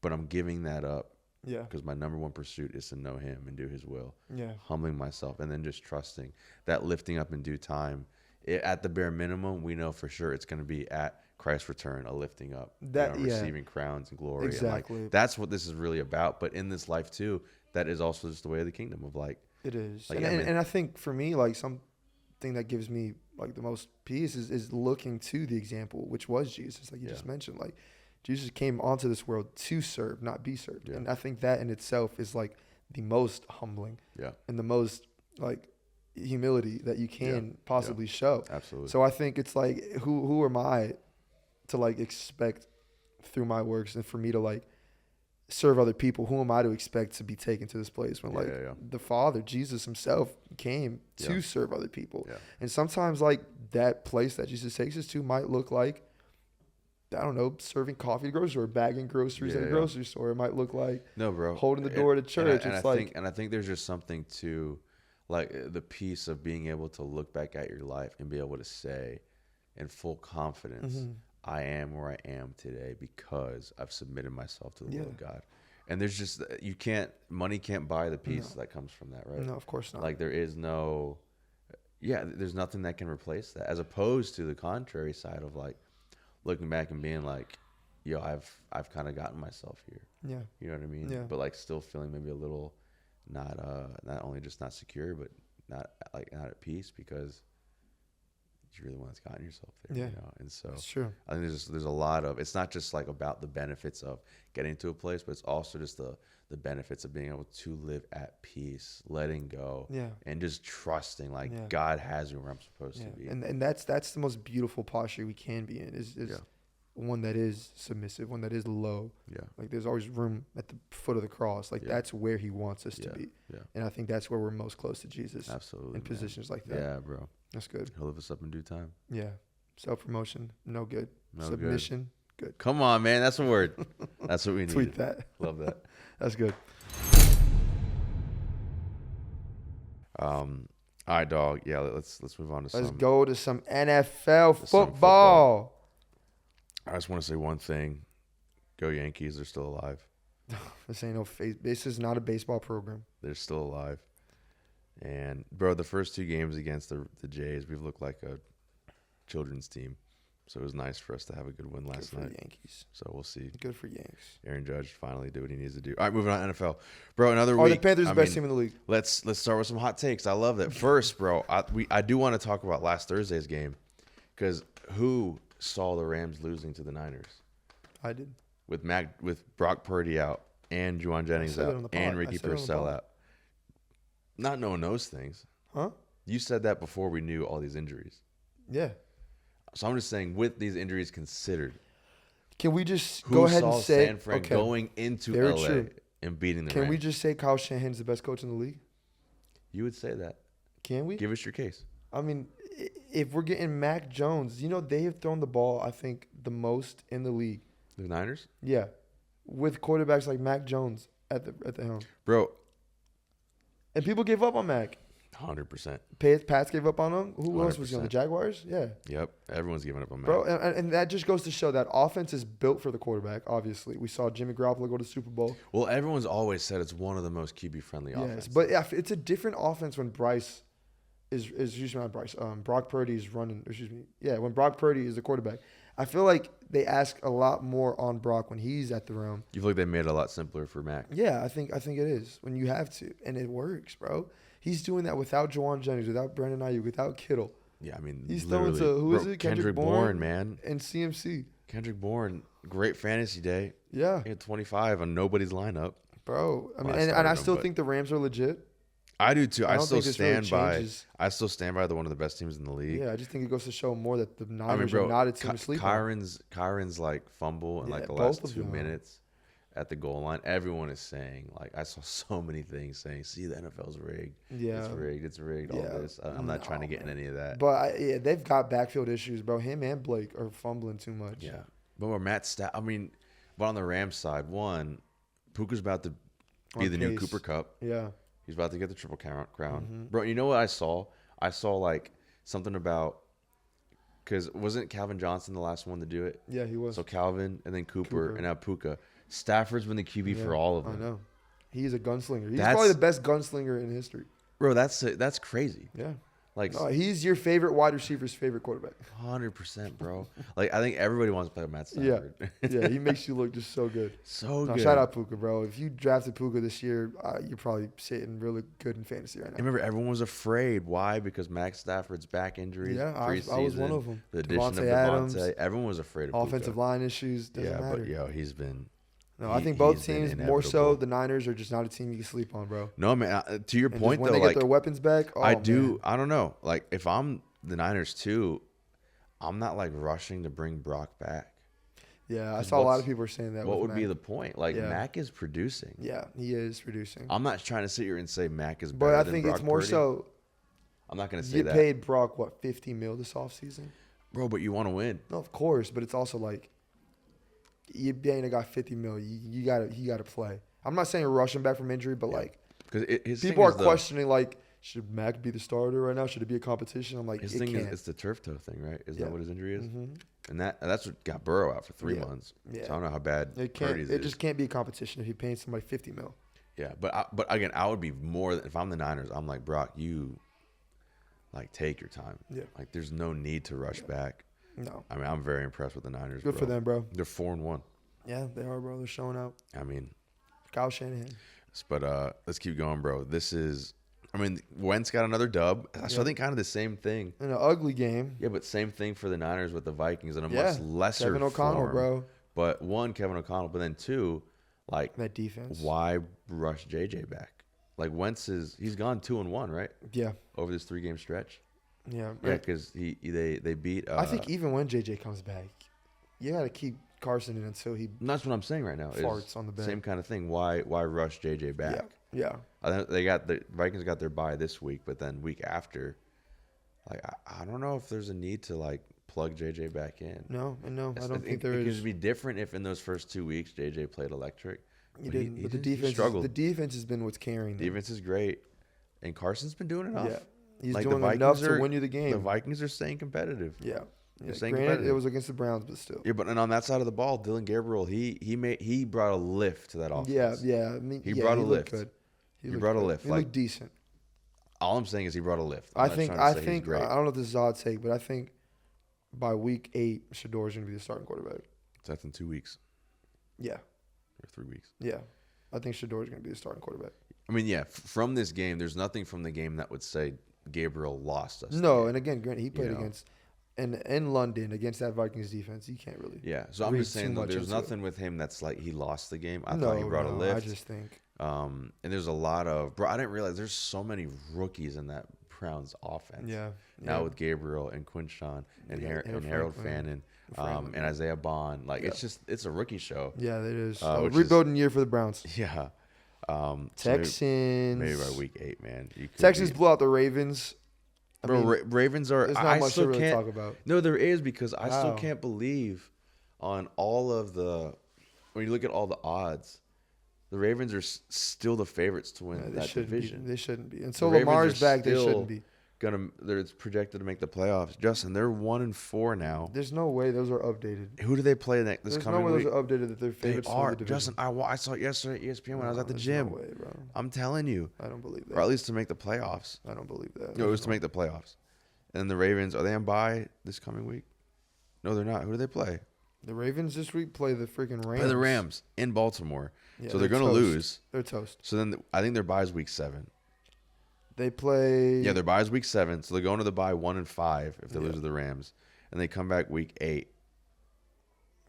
but I'm giving that up. Yeah. Because my number one pursuit is to know him and do his will. Yeah. Humbling myself and then just trusting that lifting up in due time. At the bare minimum, we know for sure it's going to be at Christ's return, a lifting up, receiving crowns and glory. Exactly. And like, that's what this is really about. But in this life too, that is also just the way of the kingdom of like. It is. Like, and I think for me, like something that gives me like the most peace is looking to the example, which was Jesus, like you just mentioned. Like Jesus came onto this world to serve, not be served. Yeah. And I think that in itself is like the most humbling and the most like humility that you can possibly show. Absolutely. So I think it's like, who am I to like expect through my works and for me to like serve other people? Who am I to expect to be taken to this place when the Father, Jesus himself, came to serve other people? Yeah. And sometimes like that place that Jesus takes us to might look like, I don't know, serving coffee at a grocery store, bagging groceries at a grocery store. It might look like holding the door to church. And I think there's just something to like the peace of being able to look back at your life and be able to say in full confidence, I am where I am today because I've submitted myself to the will of God. And there's just, money can't buy the peace that comes from that, right? No, of course not. Like there is no, there's nothing that can replace that, as opposed to the contrary side of like looking back and being like, yo, I've kind of gotten myself here. Yeah. You know what I mean? Yeah. But like still feeling maybe a little not only just not secure, but not at peace because you're the one that's gotten yourself there. Yeah. You know? And so That's true. I think there's a lot of, it's not just like about the benefits of getting to a place, but it's also just the benefits of being able to live at peace, letting go, and just trusting like God has me where I'm supposed to be. And that's the most beautiful posture we can be in is one that is submissive, one that is low. Yeah. Like there's always room at the foot of the cross. Like that's where he wants us to be. Yeah. And I think that's where we're most close to Jesus. Absolutely. In positions like that. Yeah, bro. That's good. He'll lift us up in due time. Yeah. Self-promotion, no good. No Submission, good. Come on, man. That's a word. That's what we need. Tweet that. Love that. That's good. All right, dog. Yeah, let's move on to Let's go to some NFL football. I just want to say one thing. Go Yankees. They're still alive. This ain't no face. This is not a baseball program. They're still alive. And, bro, the first 2 games against the Jays, we've looked like a children's team. So it was nice for us to have a good win last night. Good for the Yankees. So we'll see. Good for Yanks. Aaron Judge finally did what he needs to do. All right, moving on to NFL. Bro, another week. The Panthers are the best team in the league. Let's start with some hot takes. I love that. First, bro, I do want to talk about last Thursday's game because who saw the Rams losing to the Niners? I did. With Brock Purdy out and Juwan Jennings out and Ricky Purcell out. Not knowing those things. Huh? You said that before we knew all these injuries. Yeah. So I'm just saying, with these injuries considered, can we just go ahead and say San Fran going into LA and beating the Rams? Can we just say Kyle Shanahan's the best coach in the league? You would say that. Can we? Give us your case. I mean, if we're getting Mac Jones, they have thrown the ball, I think, the most in the league. The Niners? Yeah. With quarterbacks like Mac Jones at the helm. Bro. And people gave up on Mac. 100%. Pats gave up on him. Who 100%. else was he on? The Jaguars? Yeah. Yep. Everyone's giving up on Mac. Bro, and that just goes to show that offense is built for the quarterback, obviously. We saw Jimmy Garoppolo go to the Super Bowl. Well, everyone's always said it's one of the most QB-friendly offenses. But yeah, it's a different offense when Brock Purdy is running. When Brock Purdy is the quarterback. I feel like they ask a lot more on Brock when he's at the realm. You feel like they made it a lot simpler for Mac? Yeah, I think it is when you have to, and it works, bro. He's doing that without Juwan Jennings, without Brandon Ayuk, without Kittle. Yeah, I mean, he's throwing to Kendrick Bourne, man, and CMC. Kendrick Bourne, great fantasy day. Yeah, he had 25 on nobody's lineup, bro. I mean, and I still think the Rams are legit. I do too. I still stand by the one of the best teams in the league. Yeah, I just think it goes to show more that the Niners are not a team to sleep on. Kyron's like fumble in like the last 2 minutes at the goal line. Everyone is saying, like, I saw so many things saying, see, the NFL's rigged. Yeah. It's rigged, all this. I'm not trying to get in any of that. But they've got backfield issues, bro. Him and Blake are fumbling too much. Yeah. But but on the Rams side, Puka's about to be the new Cooper Kupp. Yeah. He's about to get the Triple Crown. Mm-hmm. Bro, you know what I saw? I saw, like, something about – because wasn't Calvin Johnson the last one to do it? Yeah, he was. So Calvin and then Cooper. And now Puka. Stafford's been the QB for all of them. I know. He's a gunslinger. He's probably the best gunslinger in history. Bro, that's crazy. Yeah. Like, he's your favorite wide receiver's favorite quarterback. 100%, bro. Like, I think everybody wants to play with Matt Stafford. Yeah, he makes you look just so good. Good. Shout out Puka, bro. If you drafted Puka this year, you're probably sitting really good in fantasy right now. I remember everyone was afraid. Why? Because Matt Stafford's back injuries. Yeah, I was one of them. The addition of Devontae. Everyone was afraid of Puka. Offensive line issues. Doesn't matter. But, he's been... No, I think both teams, more so the Niners, are just not a team you can sleep on, bro. No, man. To your point, when though, they get their weapons back, I don't know. Like, if I'm the Niners too, I'm not like rushing to bring Brock back. Yeah, I saw a lot of people are saying that. What would be the point? Like, Mac is producing. Yeah, he is producing. I'm not trying to sit here and say Mac is better than Brock Purdy. But I think it's more so. I'm not going to say that. You paid Brock what, $50 million this offseason? Bro, but you want to win. No, of course, but it's also like. You ain't got $50 million. He got to play. I'm not saying rush him back from injury, but like because people are questioning like, should Mac be the starter right now? Should it be a competition? I'm like, His it thing can't. is it's the turf toe thing, right? Is Yeah. that what his injury is? Mm-hmm. And that's what got Burrow out for 3 Yeah. months. Yeah. So I don't know how bad It can't. Purdy's It is. just can't be a competition if he pays somebody $50 million. Yeah, but again, I would be more if I'm the Niners. I'm like, Brock, you like take your time. Yeah. Like there's no need to rush back. No. I mean, I'm very impressed with the Niners. Good for them, bro. They're 4-1. Yeah, they are, bro. They're showing out. I mean, Kyle Shanahan. but let's keep going, bro. This is, I mean, Wentz got another dub. So I think kind of the same thing. In an ugly game. Yeah, but same thing for the Niners with the Vikings in a Yeah. much lesser Kevin O'Connell, form. bro. But one, Kevin O'Connell, but then two, like That defense. why rush JJ back? Like Wentz he's gone 2-1, right? Yeah. Over this 3-game stretch. Yeah. Yeah, because they beat. I think even when JJ comes back, you got to keep Carson in until he And that's what I'm saying right now. farts on the bench. Same kind of thing. Why rush JJ back? Yeah. I think the Vikings got their bye this week, but then week after, like I don't know if there's a need to like plug JJ back in. No, I don't think there it is. could be different if in those first 2 weeks JJ played electric. He didn't. But the he defense, struggled. the defense has been what's carrying them. Defense is great, and Carson's been doing enough. Yeah, he's Like, the doing enough Vikings to are- win you the game. The Vikings are staying competitive. Yeah. They're staying Granted, competitive. it was against the Browns, but still. Yeah, but and on that side of the ball, Dylan Gabriel, he brought a lift to that offense. Yeah. I mean, He yeah, brought a looked lift. Good. He looked brought a good. lift, He like- looked decent. All I'm saying is he brought a lift. I'm I not think. trying to say he's I great. don't know if this is odd take, but I think by week 8, Shador's going to be the starting quarterback. That's in 2 weeks Yeah. or 3 weeks. Yeah. I think Shador's going to be the starting quarterback. I mean, yeah, from this game, there's nothing from the game that would say Gabriel lost us. the No, game. and again, granted, he played know. against in London against that Vikings defense. You can't really. Yeah, so I'm read just saying too though, much there's into it. nothing with him that's like he lost the game. I no, thought he brought a lift. I just think. And there's a lot of I didn't realize there's so many rookies in that Browns offense. Yeah. Now with Gabriel and Quinshawn and, Yeah, Harold Franklin. Fannin, and Isaiah Bond, like it's a rookie show. Yeah, it is. Which is- Rebuilding year for the Browns. Yeah. So Texans. maybe by week 8, man. You could Texans be- blew out the Ravens. I Bro, mean, Ravens are. there's not I much still to really can't talk about. No, there is because I still Wow. can't believe on all of the when you look at all the odds, the Ravens are still the favorites to win They that shouldn't division. be. They shouldn't be. Until Ravens Lamar's are back, they still shouldn't be. They're projected to make the playoffs. Justin, they're 1-4 now. There's no way those are updated. Who do they play this There's no coming way week? those are updated that they're They favorites to win are. the division. Justin, I saw it yesterday at ESPN when I was at the There's gym. No way, bro. I'm telling you, I don't believe or that. at least to make the playoffs. I don't believe that. No, it was to make the playoffs. And then the Ravens, are they on bye this coming week? No, they're not. Who do they play? The Ravens this week play the freaking Rams. Play the Rams in Baltimore. Yeah, So they're going to toast. lose. They're toast. So then I think their bye is week 7. They play. Yeah, their bye is week 7. So they're going to the bye 1-5 if they Yeah. lose to the Rams. And they come back week 8.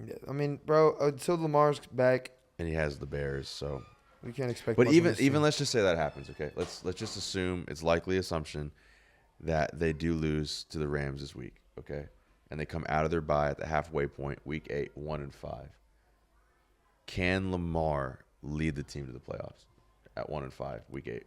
Yeah, I mean, bro, until Lamar's back, And he has the Bears. So, we can't expect. but much from even this team. let's just say that happens. Okay, let's just assume it's likely assumption that they do lose to the Rams this week. Okay, and they come out of their bye at the halfway point, week 8, 1-5. Can Lamar lead the team to the playoffs at 1-5, week 8?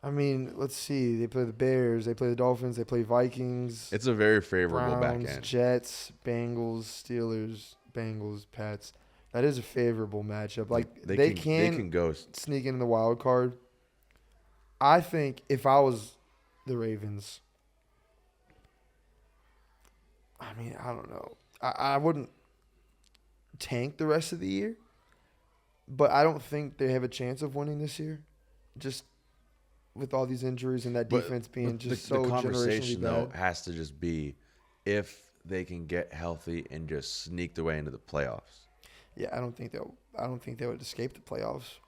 I mean, let's see. They play the Bears. They play the Dolphins. They play Vikings. It's a very favorable Browns, back end. Jets, Bengals, Steelers, Bengals, Pats. That is a favorable matchup. Like they can go. sneak in the wild card. I think if I was the Ravens, I mean, I don't know. I wouldn't tank the rest of the year, but I don't think they have a chance of winning this year. Just with all these injuries and that defense being just so the generationally conversation though bad. has to just be if they can get healthy and just sneak their way into the playoffs. Yeah, I don't think they would escape the playoffs.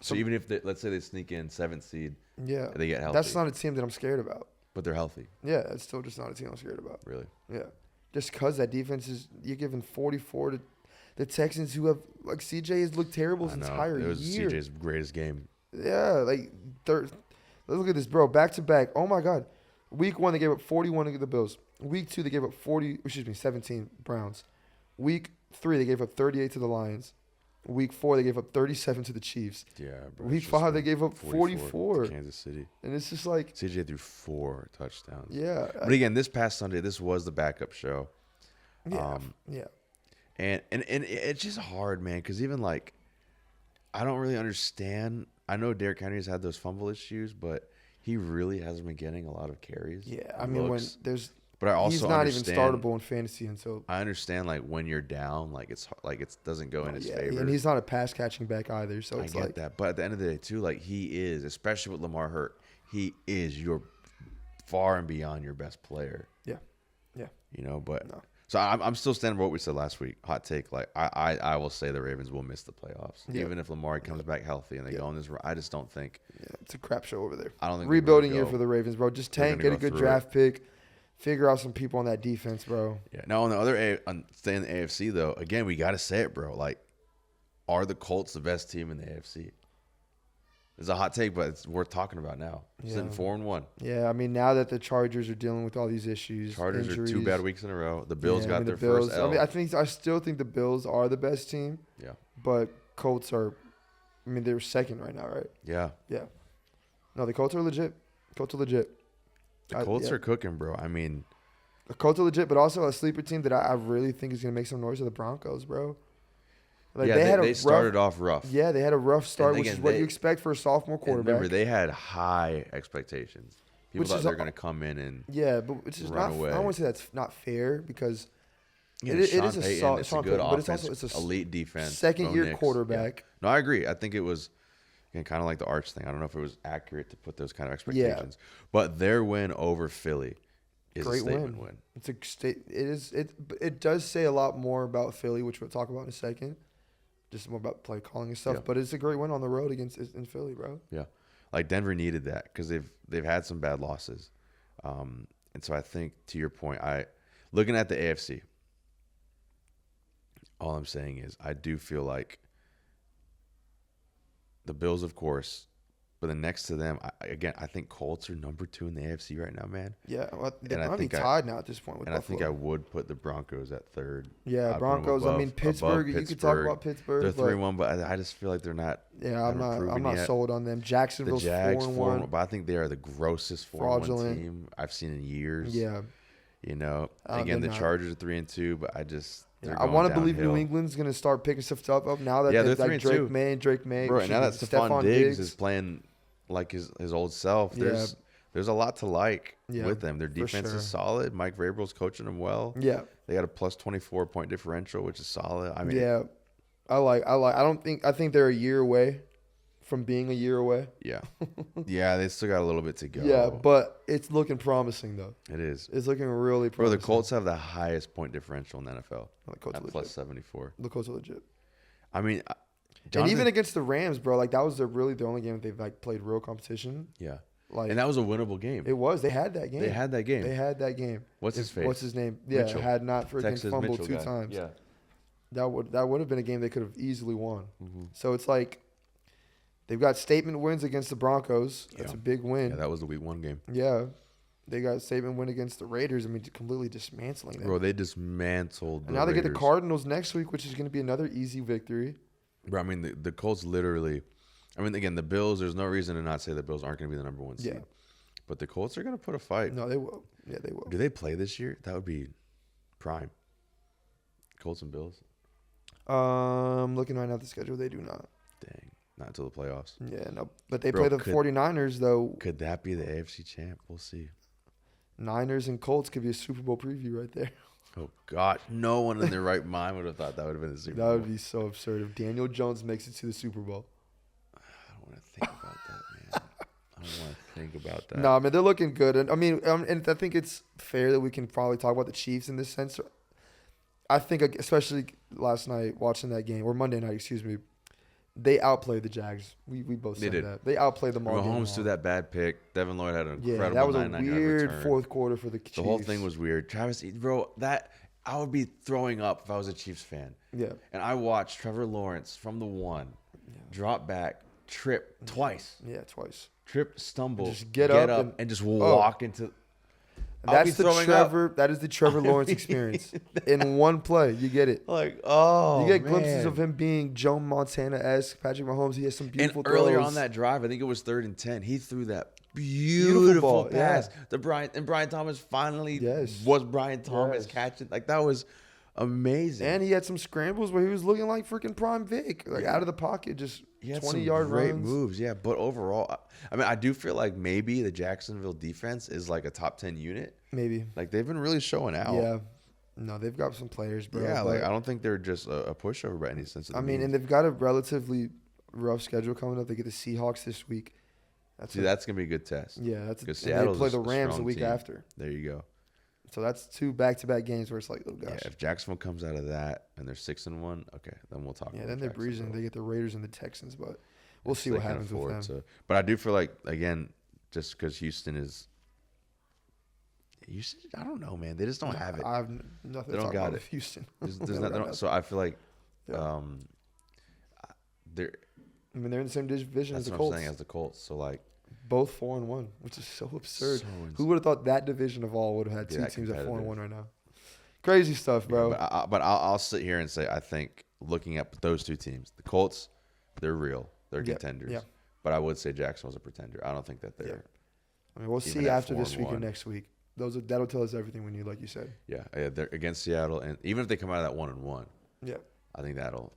So even if let's say they sneak in 7th seed, Yeah, they get healthy. that's not a team that I'm scared about. But they're healthy, Yeah, it's still just not a team I'm scared about. really. Yeah, just because that defense is, you're giving 44 to the Texans, who have like CJ has looked terrible his I know. entire It was year. CJ's greatest game. Yeah, like look at this, bro. Back to back. Oh my God. Week 1 they gave up 41 to the Bills. Week 2 they gave up 17 Browns. Week 3 they gave up 38 to the Lions. Week 4 they gave up 37 to the Chiefs. Yeah, bro. Week 5 they gave up 44. to Kansas City. And it's just like, CJ threw 4 touchdowns. yeah. But again, this past Sunday, this was the backup show. Yeah. Yeah. And it's just hard, man, because even like, I don't really understand I know Derrick Henry's had those fumble issues, but he really hasn't been getting a lot of carries. Yeah, I mean, but I also he's not even understand, startable in fantasy until. I understand like when you're down, like it doesn't go in his favor. And he's not a pass catching back either. So it's I get that, but at the end of the day, too, like he is, especially with Lamar hurt, he is your far and beyond your best player. Yeah. You know, but No. so I'm still standing by what we said last week. Hot take, like I will say the Ravens will miss the playoffs, even if Lamar comes back healthy and they go on this. I just don't think. Yeah, it's a crap show over there. I don't think rebuilding year for the Ravens, bro. Just tank, get a good draft pick, figure out some people on that defense, bro. Yeah. Now on the other stay in the AFC though. Again, we got to say it, bro. Like, are the Colts the best team in the AFC? It's a hot take, but it's worth talking about now. Sitting 4-1. Yeah, I mean, now that the Chargers are dealing with all these issues, Chargers injuries, are 2 bad weeks in a row. The Bills got their first L. I mean, I still think the Bills are the best team. Yeah. But Colts are, I mean, they're second right now, right? Yeah. Yeah. No, the Colts are legit. The Colts are cooking, bro. I mean, the Colts are legit, but also a sleeper team that I really think is going to make some noise are the Broncos, bro. Like they started off rough. Yeah, they had a rough start, which is what you expect for a sophomore quarterback. Remember, they had high expectations. People thought they were going to come in and but which is not. Away. I don't want to say that's not fair because it is it's a good offense, but it's elite defense, second-year quarterback. Yeah. No, I agree. I think it was kind of like the Arch thing. I don't know if it was accurate to put those kind of expectations, but their win over Philly is a statement win. It's a state. It does say a lot more about Philly, which we'll talk about in a second. Just more about play calling and stuff, but it's a great win on the road in Philly, bro. Yeah, like Denver needed that because they've had some bad losses, and so I think to your point, looking at the AFC, all I'm saying is I do feel like the Bills, of course, but then next to them, I think Colts are number 2 in the AFC right now, man. Yeah, well, they're probably tied now at this point with Buffalo. I think I would put the Broncos at 3rd. Yeah, Broncos. I mean, Pittsburgh. You could talk about Pittsburgh. They're 3-1, but I just feel like they're not. Yeah, I'm not sold on them. Jacksonville's 4-1, but I think they are the grossest 4-1 team I've seen in years. Yeah, you know. Again, the Chargers are 3-2, but I want to believe New England's going to start picking stuff up now that they're like Drake May. Bro, now that Stephon Diggs is playing like his old self, there's a lot to like with them. Their defense is solid. Mike Vrabel's coaching them well. Yeah, they got a plus 24-point differential, which is solid. I mean, I think they're a year away from being a year away. Yeah, they still got a little bit to go. Yeah, but it's looking promising though. It is. It's looking really promising. Bro, the Colts have the highest point differential in the NFL. At plus 74. The Colts are legit. I mean. And even against the Rams, bro, like that was really the only game that they've like played real competition. Yeah, and that was a winnable game. It was. They had that game. They had that game. What's his name? Yeah, Mitchell. had not freaking fumbled 2 times. Yeah, that would have been a game they could have easily won. Mm-hmm. So it's like they've got statement wins against the Broncos. That's a big win. Yeah, that was the Week 1 game. Yeah, they got a statement win against the Raiders. I mean, completely dismantling them. Bro, they dismantled. And now they get the Cardinals next week, which is going to be another easy victory. Bro, I mean, the Colts literally – I mean, again, the Bills, there's no reason to not say the Bills aren't going to be the number 1 seed. Yeah. But the Colts are going to put a fight. No, they will. Yeah, they will. Do they play this year? That would be prime. Colts and Bills? Looking right now at the schedule, they do not. Dang. Not until the playoffs. Yeah, no. But they play the 49ers, though. Could that be the AFC champ? We'll see. Niners and Colts could be a Super Bowl preview right there. Oh, God. No one in their right mind would have thought that would have been the Super Bowl. That would be so absurd if Daniel Jones makes it to the Super Bowl. I don't want to think about that, man. I don't want to think about that. No, I mean, they're looking good. And I mean, and I think it's fair that we can probably talk about the Chiefs in this sense. I think, especially last night watching that game, or Monday night, excuse me, they outplayed the Jags. We both said that. They outplayed them all. Mahomes threw that bad pick. Devin Lloyd had an incredible 99-yard return. That was a weird fourth quarter for the Chiefs. The whole thing was weird. Bro, I would be throwing up if I was a Chiefs fan. Yeah. And I watched Trevor Lawrence from the 1 drop back, trip twice. Yeah, twice. Trip, stumble, just get up and just walk into. That is the Trevor Lawrence experience. In one play, you get it. You get glimpses of him being Joe Montana-esque, Patrick Mahomes. He has some beautiful throws. Earlier on that drive, I think it was 3rd and 10. He threw that beautiful pass. Yeah. Brian Thomas finally was Brian Thomas catching. Like that was amazing. And he had some scrambles where he was looking like freaking prime Vic, like out of the pocket, just 20-yard great runs. moves. Yeah, but overall, I mean, I do feel like maybe the Jacksonville defense is like a top 10 unit. Maybe. Like they've been really showing out. Yeah. No, they've got some players, bro. Yeah, like I don't think they're just a pushover by any sense of the means. And they've got a relatively rough schedule coming up. They get the Seahawks this week. That's going to be a good test. Yeah, that's because and they play the Rams the week after. There you go. So that's 2 back-to-back games where it's like, oh gosh. Yeah, if Jacksonville comes out of that and they're 6-1, okay, then we'll talk. Yeah, about then they're breezing. They get the Raiders and the Texans, but we'll see what happens with them. But I do feel like, again, just because Houston, I don't know, man. They just don't have it. I have nothing to talk about with Houston. So I feel like they're. I mean, they're in the same division as the Colts. That's what I'm saying, as the Colts. So like. Both 4-1, which is so absurd. Who would have thought that division of all would have had 2 teams at 4-1 right now? Crazy stuff, bro. Yeah, but I'll sit here and say I think looking at those 2 teams, the Colts, they're real. They're contenders. Yeah. But I would say Jacksonville's a pretender. I don't think that they're. Yeah. I mean, we'll see after this week and next week. That'll tell us everything we need, like you said. Yeah, they're against Seattle, and even if they come out of that 1-1, yeah, I think that'll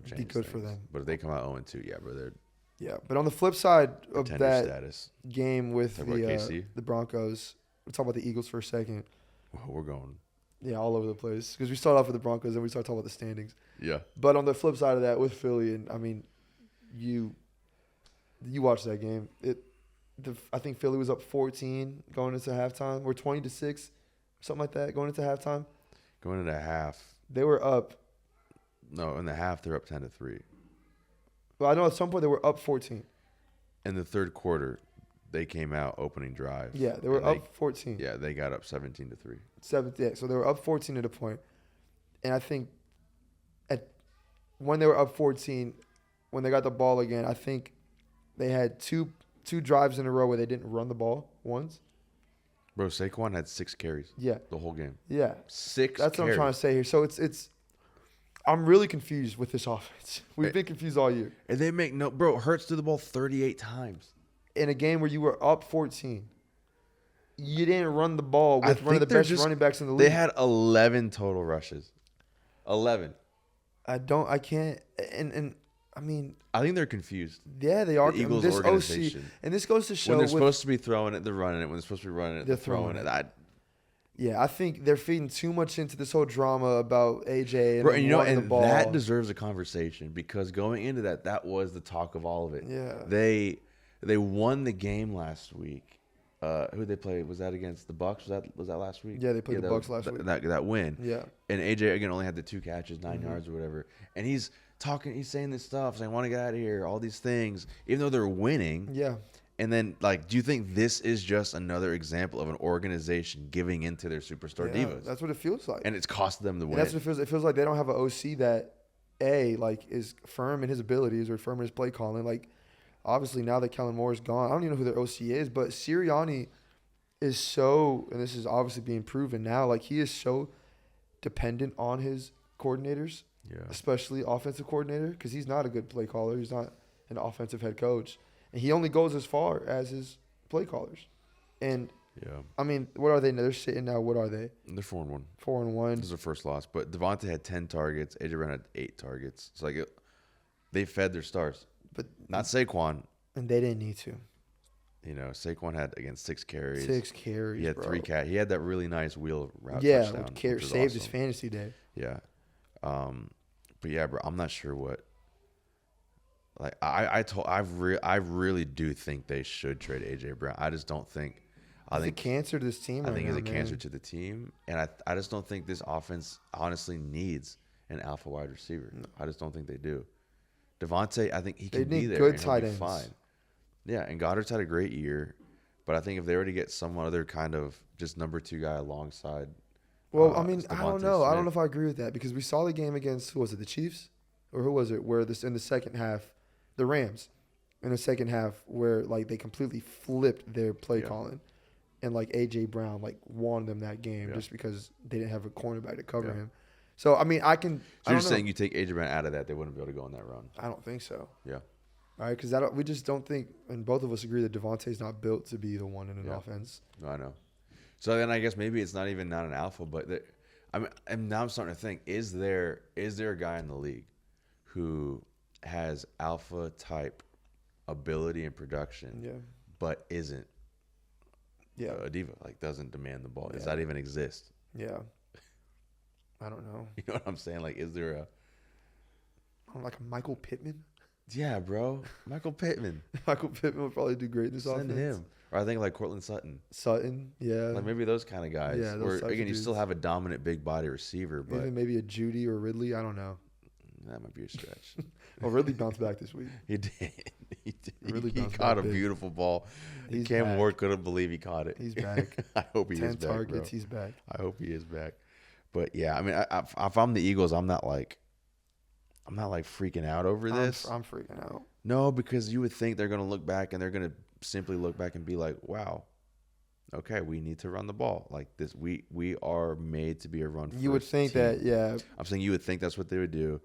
change. Be good for them. But if they come out 0-2, yeah, bro, they're. Yeah, but on the flip side of that status. Game with the Broncos, we'll talk about the Eagles for a second. Well, we're going. Yeah, all over the place. Because we start off with the Broncos and we start talking about the standings. Yeah. But on the flip side of that with Philly, and I mean, you watched that game. I think Philly was up 14 going into halftime. Or 20-6, something like that, going into halftime. Going into half. They were up. No, in the half, they're up 10-3. Well, I know at some point they were up 14. In the third quarter, they came out opening drive. Yeah, they were up 14. Yeah, they got up 17-3. So they were up 14 at a point. And I think when they were up 14, when they got the ball again, I think they had two drives in a row where they didn't run the ball once. Bro, Saquon had 6 carries. Yeah. The whole game. Yeah. 6 That's carries. what I'm trying to say here. So it's I'm really confused with this offense. We've been confused all year. And they bro, Hurts threw the ball 38 times. In a game where you were up 14, you didn't run the ball with one of the best running backs in the league. They had 11 total rushes. 11. I can't, and I mean. I think they're confused. Yeah, they are. The Eagles organization. OC, and this goes to show. When they're supposed to be throwing it, they're running it. When they're supposed to be running it, they're throwing it. Yeah, I think they're feeding too much into this whole drama about AJ and the ball. That deserves a conversation because going into that was the talk of all of it. Yeah, they won the game last week. Who they played? Was that against the Bucs? Was that last week? Yeah, they played the Bucs last week. That win. Yeah, and AJ again only had the 2 catches, 9 yards or whatever, and he's saying this stuff, saying I want to get out of here, all these things, even though they're winning. Yeah. And then, do you think this is just another example of an organization giving into their superstar divas? That's what it feels like. And it's cost them the win. And that's what it feels. It feels like they don't have an OC that, is firm in his abilities or firm in his play calling. Obviously, now that Kellen Moore is gone, I don't even know who their OC is, but Sirianni is so, and this is obviously being proven now, he is so dependent on his coordinators, especially offensive coordinator, because he's not a good play caller. He's not an offensive head coach. And he only goes as far as his play callers. And, I mean, what are they? They're sitting now. What are they? They're 4-1. 4-1. This is their first loss. But Dante had 10 targets. AJ Brown had 8 targets. It's they fed their stars. But not Saquon. And they didn't need to. Saquon had, 6 carries. 6 carries, He had 3 catches. He had that really nice wheel route touchdown. Yeah, saved his fantasy day. Yeah. But, yeah, bro, I'm not sure what. I really do think they should trade AJ Brown. I just don't think. I think cancer to this team. I think he's a cancer to the team, and I just don't think this offense honestly needs an alpha wide receiver. No. I just don't think they do. Devontae, I think he can be there. Good tight ends. Fine. Yeah, and Goddard's had a great year, but I think if they were to get some other kind of just number 2 guy alongside. Well, I mean, I don't know. I don't know if I agree with that because we saw the game against who was it, the Chiefs, or who was it? Where in the second half. The Rams in the second half where they completely flipped their play calling and AJ Brown won them that game just because they didn't have a cornerback to cover him. So I mean So you're saying you take AJ Brown out of that, they wouldn't be able to go on that run? I don't think so. Yeah. All right, because we just don't think, and both of us agree that Devontae's not built to be the one in an offense. No, I know. So then I guess maybe it's not an alpha, but I mean, and now I'm starting to think: is there a guy in the league who has alpha type ability and production, Yeah. but isn't Yeah. a diva? Like, doesn't demand the ball? Does Yeah. that even exist? Yeah. I don't know. You know what I'm saying? Like, is there a Like a Michael Pittman? yeah, bro? Michael Pittman. Michael Pittman would probably do great in this Send offense. him. Or I think like Cortland Sutton. Sutton, yeah. Like maybe those kind of guys. Yeah, those Or types of again, you still dudes. have a dominant big body receiver, but Even maybe a Judy or Ridley. I don't know. that might be a stretch. Well, Ridley bounced back this week. He did. He did. Really He bounced caught back a big. beautiful ball. He's Cam back. Ward couldn't believe he caught it. He's back. I hope he 10 is back, targets. bro. He's back. I hope he is back. But yeah, I mean, if I'm the Eagles, I'm not like freaking out over this. I'm freaking out. No, because you would think they're going to look back and they're going to simply look back and be like, wow, okay, we need to run the ball. Like this, we are made to be a run first You would think team. that, yeah. I'm saying you would think that's what they would do.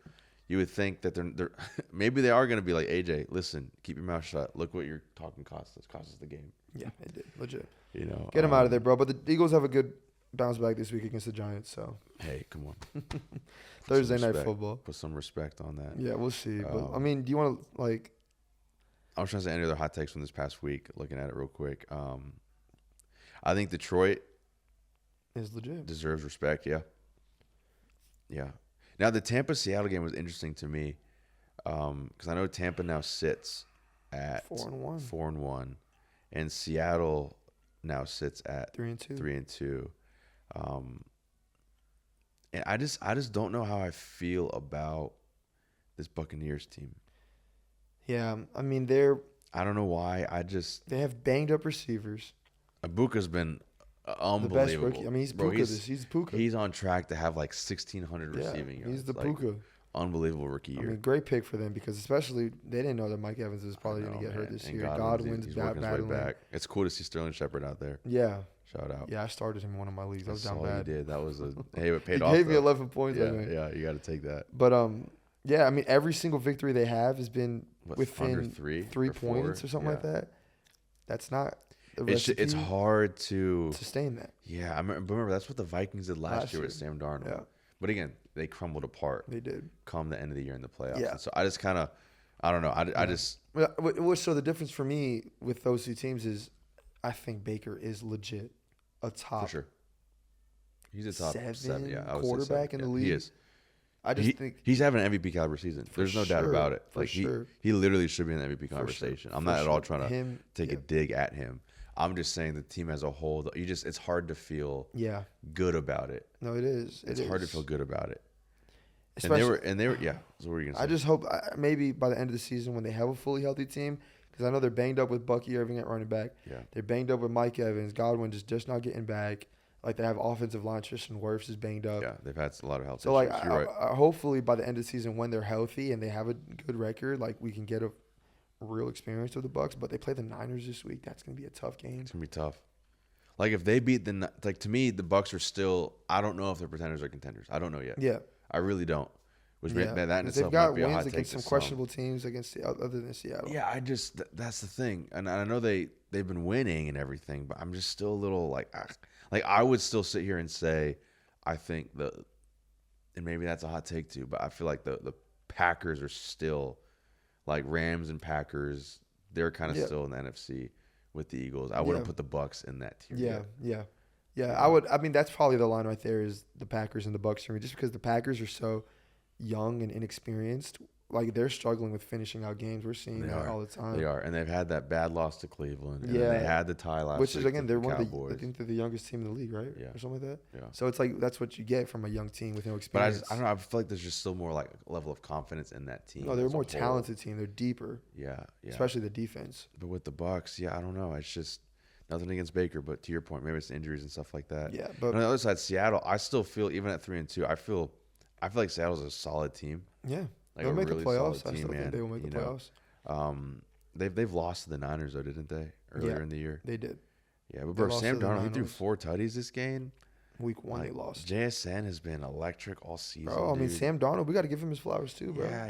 You would think that they're maybe they are going to be like, AJ, listen, keep your mouth shut. Look what you're talking cost us the game. Yeah, it did. Legit. You know, Get him out of there, bro. But the Eagles have a good bounce back this week against the Giants. So Hey, come on. Put Thursday some night respect. football. Put some respect on that. Yeah, we'll see. But I Um, mean, do you want to like? I was trying to say any other hot takes from this past week. Looking at it real quick, I think Detroit Is legit. deserves respect. Yeah. Now the Tampa Seattle game was interesting to me because I know Tampa now sits at 4-1. 4-1, and Seattle now sits at 3-2. 3-2. And I just don't know how I feel about this Buccaneers team. Yeah, I mean I don't know why. they have banged up receivers. Ibuka's been The best unbelievable. rookie. I mean, he's Bro, Puka. He's Puka. He's on track to have like 1,600 yeah, receiving yards. he's the Like, Puka. Unbelievable rookie I year. mean, great pick for them because especially they didn't know that Mike Evans was probably I going to know, get hurt man. this And year. Godwin's Godwin's working his way battling. back. It's cool to see Sterling Shepard out there. Yeah, Shout out. yeah. I started him in one of my leagues. I was down That's all bad. you did. That was a hey, it He paid off. gave me though. 11 points. Yeah, anyway. yeah. You got to take that. But yeah. I mean, every single victory they have has been What, within under three or points four? or something like Yeah. that. That's not. The It's recipe hard to sustain that. yeah. I remember that's what the Vikings did last year with year. Sam Darnold. Yeah. But again, they crumbled apart They did. come the end of the year in the playoffs. Yeah. And so I just kind of I don't know. I just So the difference for me with those two teams is, I think Baker is legit a top for sure. He's a top seven. Yeah, I would say quarterback seven. in the Yeah, league. He is. I just think He's having an MVP caliber season. There's no doubt sure, about it. for Like sure. he literally should be in the MVP For sure, conversation. I'm for not at all sure. trying to Him, take yeah. a dig at him. I'm just saying the team as a whole. It's hard to feel Yeah, good about it. no, it is. It's hard to feel good about it. Especially, And they were yeah. So what were you gonna say? I just hope maybe by the end of the season when they have a fully healthy team, because I know they're banged up with Bucky Irving at running back. Yeah. They're banged up with Mike Evans. Godwin just not getting back. Like they have offensive line. Tristan Wirfs is banged up. Yeah, they've had a lot of health So issues. like, You're right. hopefully by the end of the season when they're healthy and they have a good record, like we can get a real experience with the Bucks. But they play the Niners this week. That's gonna be a tough game. It's gonna be tough. Like if they beat like to me the Bucks are still. I don't know if they're pretenders or contenders. I don't know yet. Yeah, I really don't. Which yeah. that in 'Cause itself they've got might be a hot wins take against to some questionable teams against other than Seattle. Yeah, I just that's the thing, and I know they've been winning and everything, but I'm just still a little like I would still sit here and say I think and maybe that's a hot take too, but I feel like the Packers are still like Rams and Packers. They're kind of still in the NFC with the Eagles. I wouldn't put the Bucks in that tier. Yeah, yet. yeah. I would. I mean, that's probably the line right there is the Packers and the Bucks for me, just because the Packers are so young and inexperienced. Like they're struggling with finishing out games. We're seeing that all the time. They are, and they've had that bad loss to Cleveland. And Yeah. then they had the tie last Which week is again, to they're the one of the. Cowboys. I think they're the youngest team in the league, right? Yeah. Or something like that. Yeah. So it's like that's what you get from a young team with no But experience. I don't know. I feel like there's just still more like a level of confidence in that team. No, they're a as more whole. talented team. They're deeper, Yeah, yeah. especially the defense. But with the Bucks, yeah, I don't know. It's just nothing against Baker, but to your point, maybe it's injuries and stuff like that. Yeah, And but on the other side, Seattle, I still feel even at 3-2, I feel like Seattle's a solid team. yeah, Like they'll a make really the playoffs. solid I still team, man, think they will make the you know. playoffs. They've lost to the Niners though, didn't they? Earlier in the year. They did. Yeah, but They bro, lost Sam to the Darnold, he threw Niners. 4 tutties this game. Week 1 Like, they lost. JSN has been electric all season. Bro, I mean dude. Sam Darnold, we got to give him his flowers too, bro. Yeah,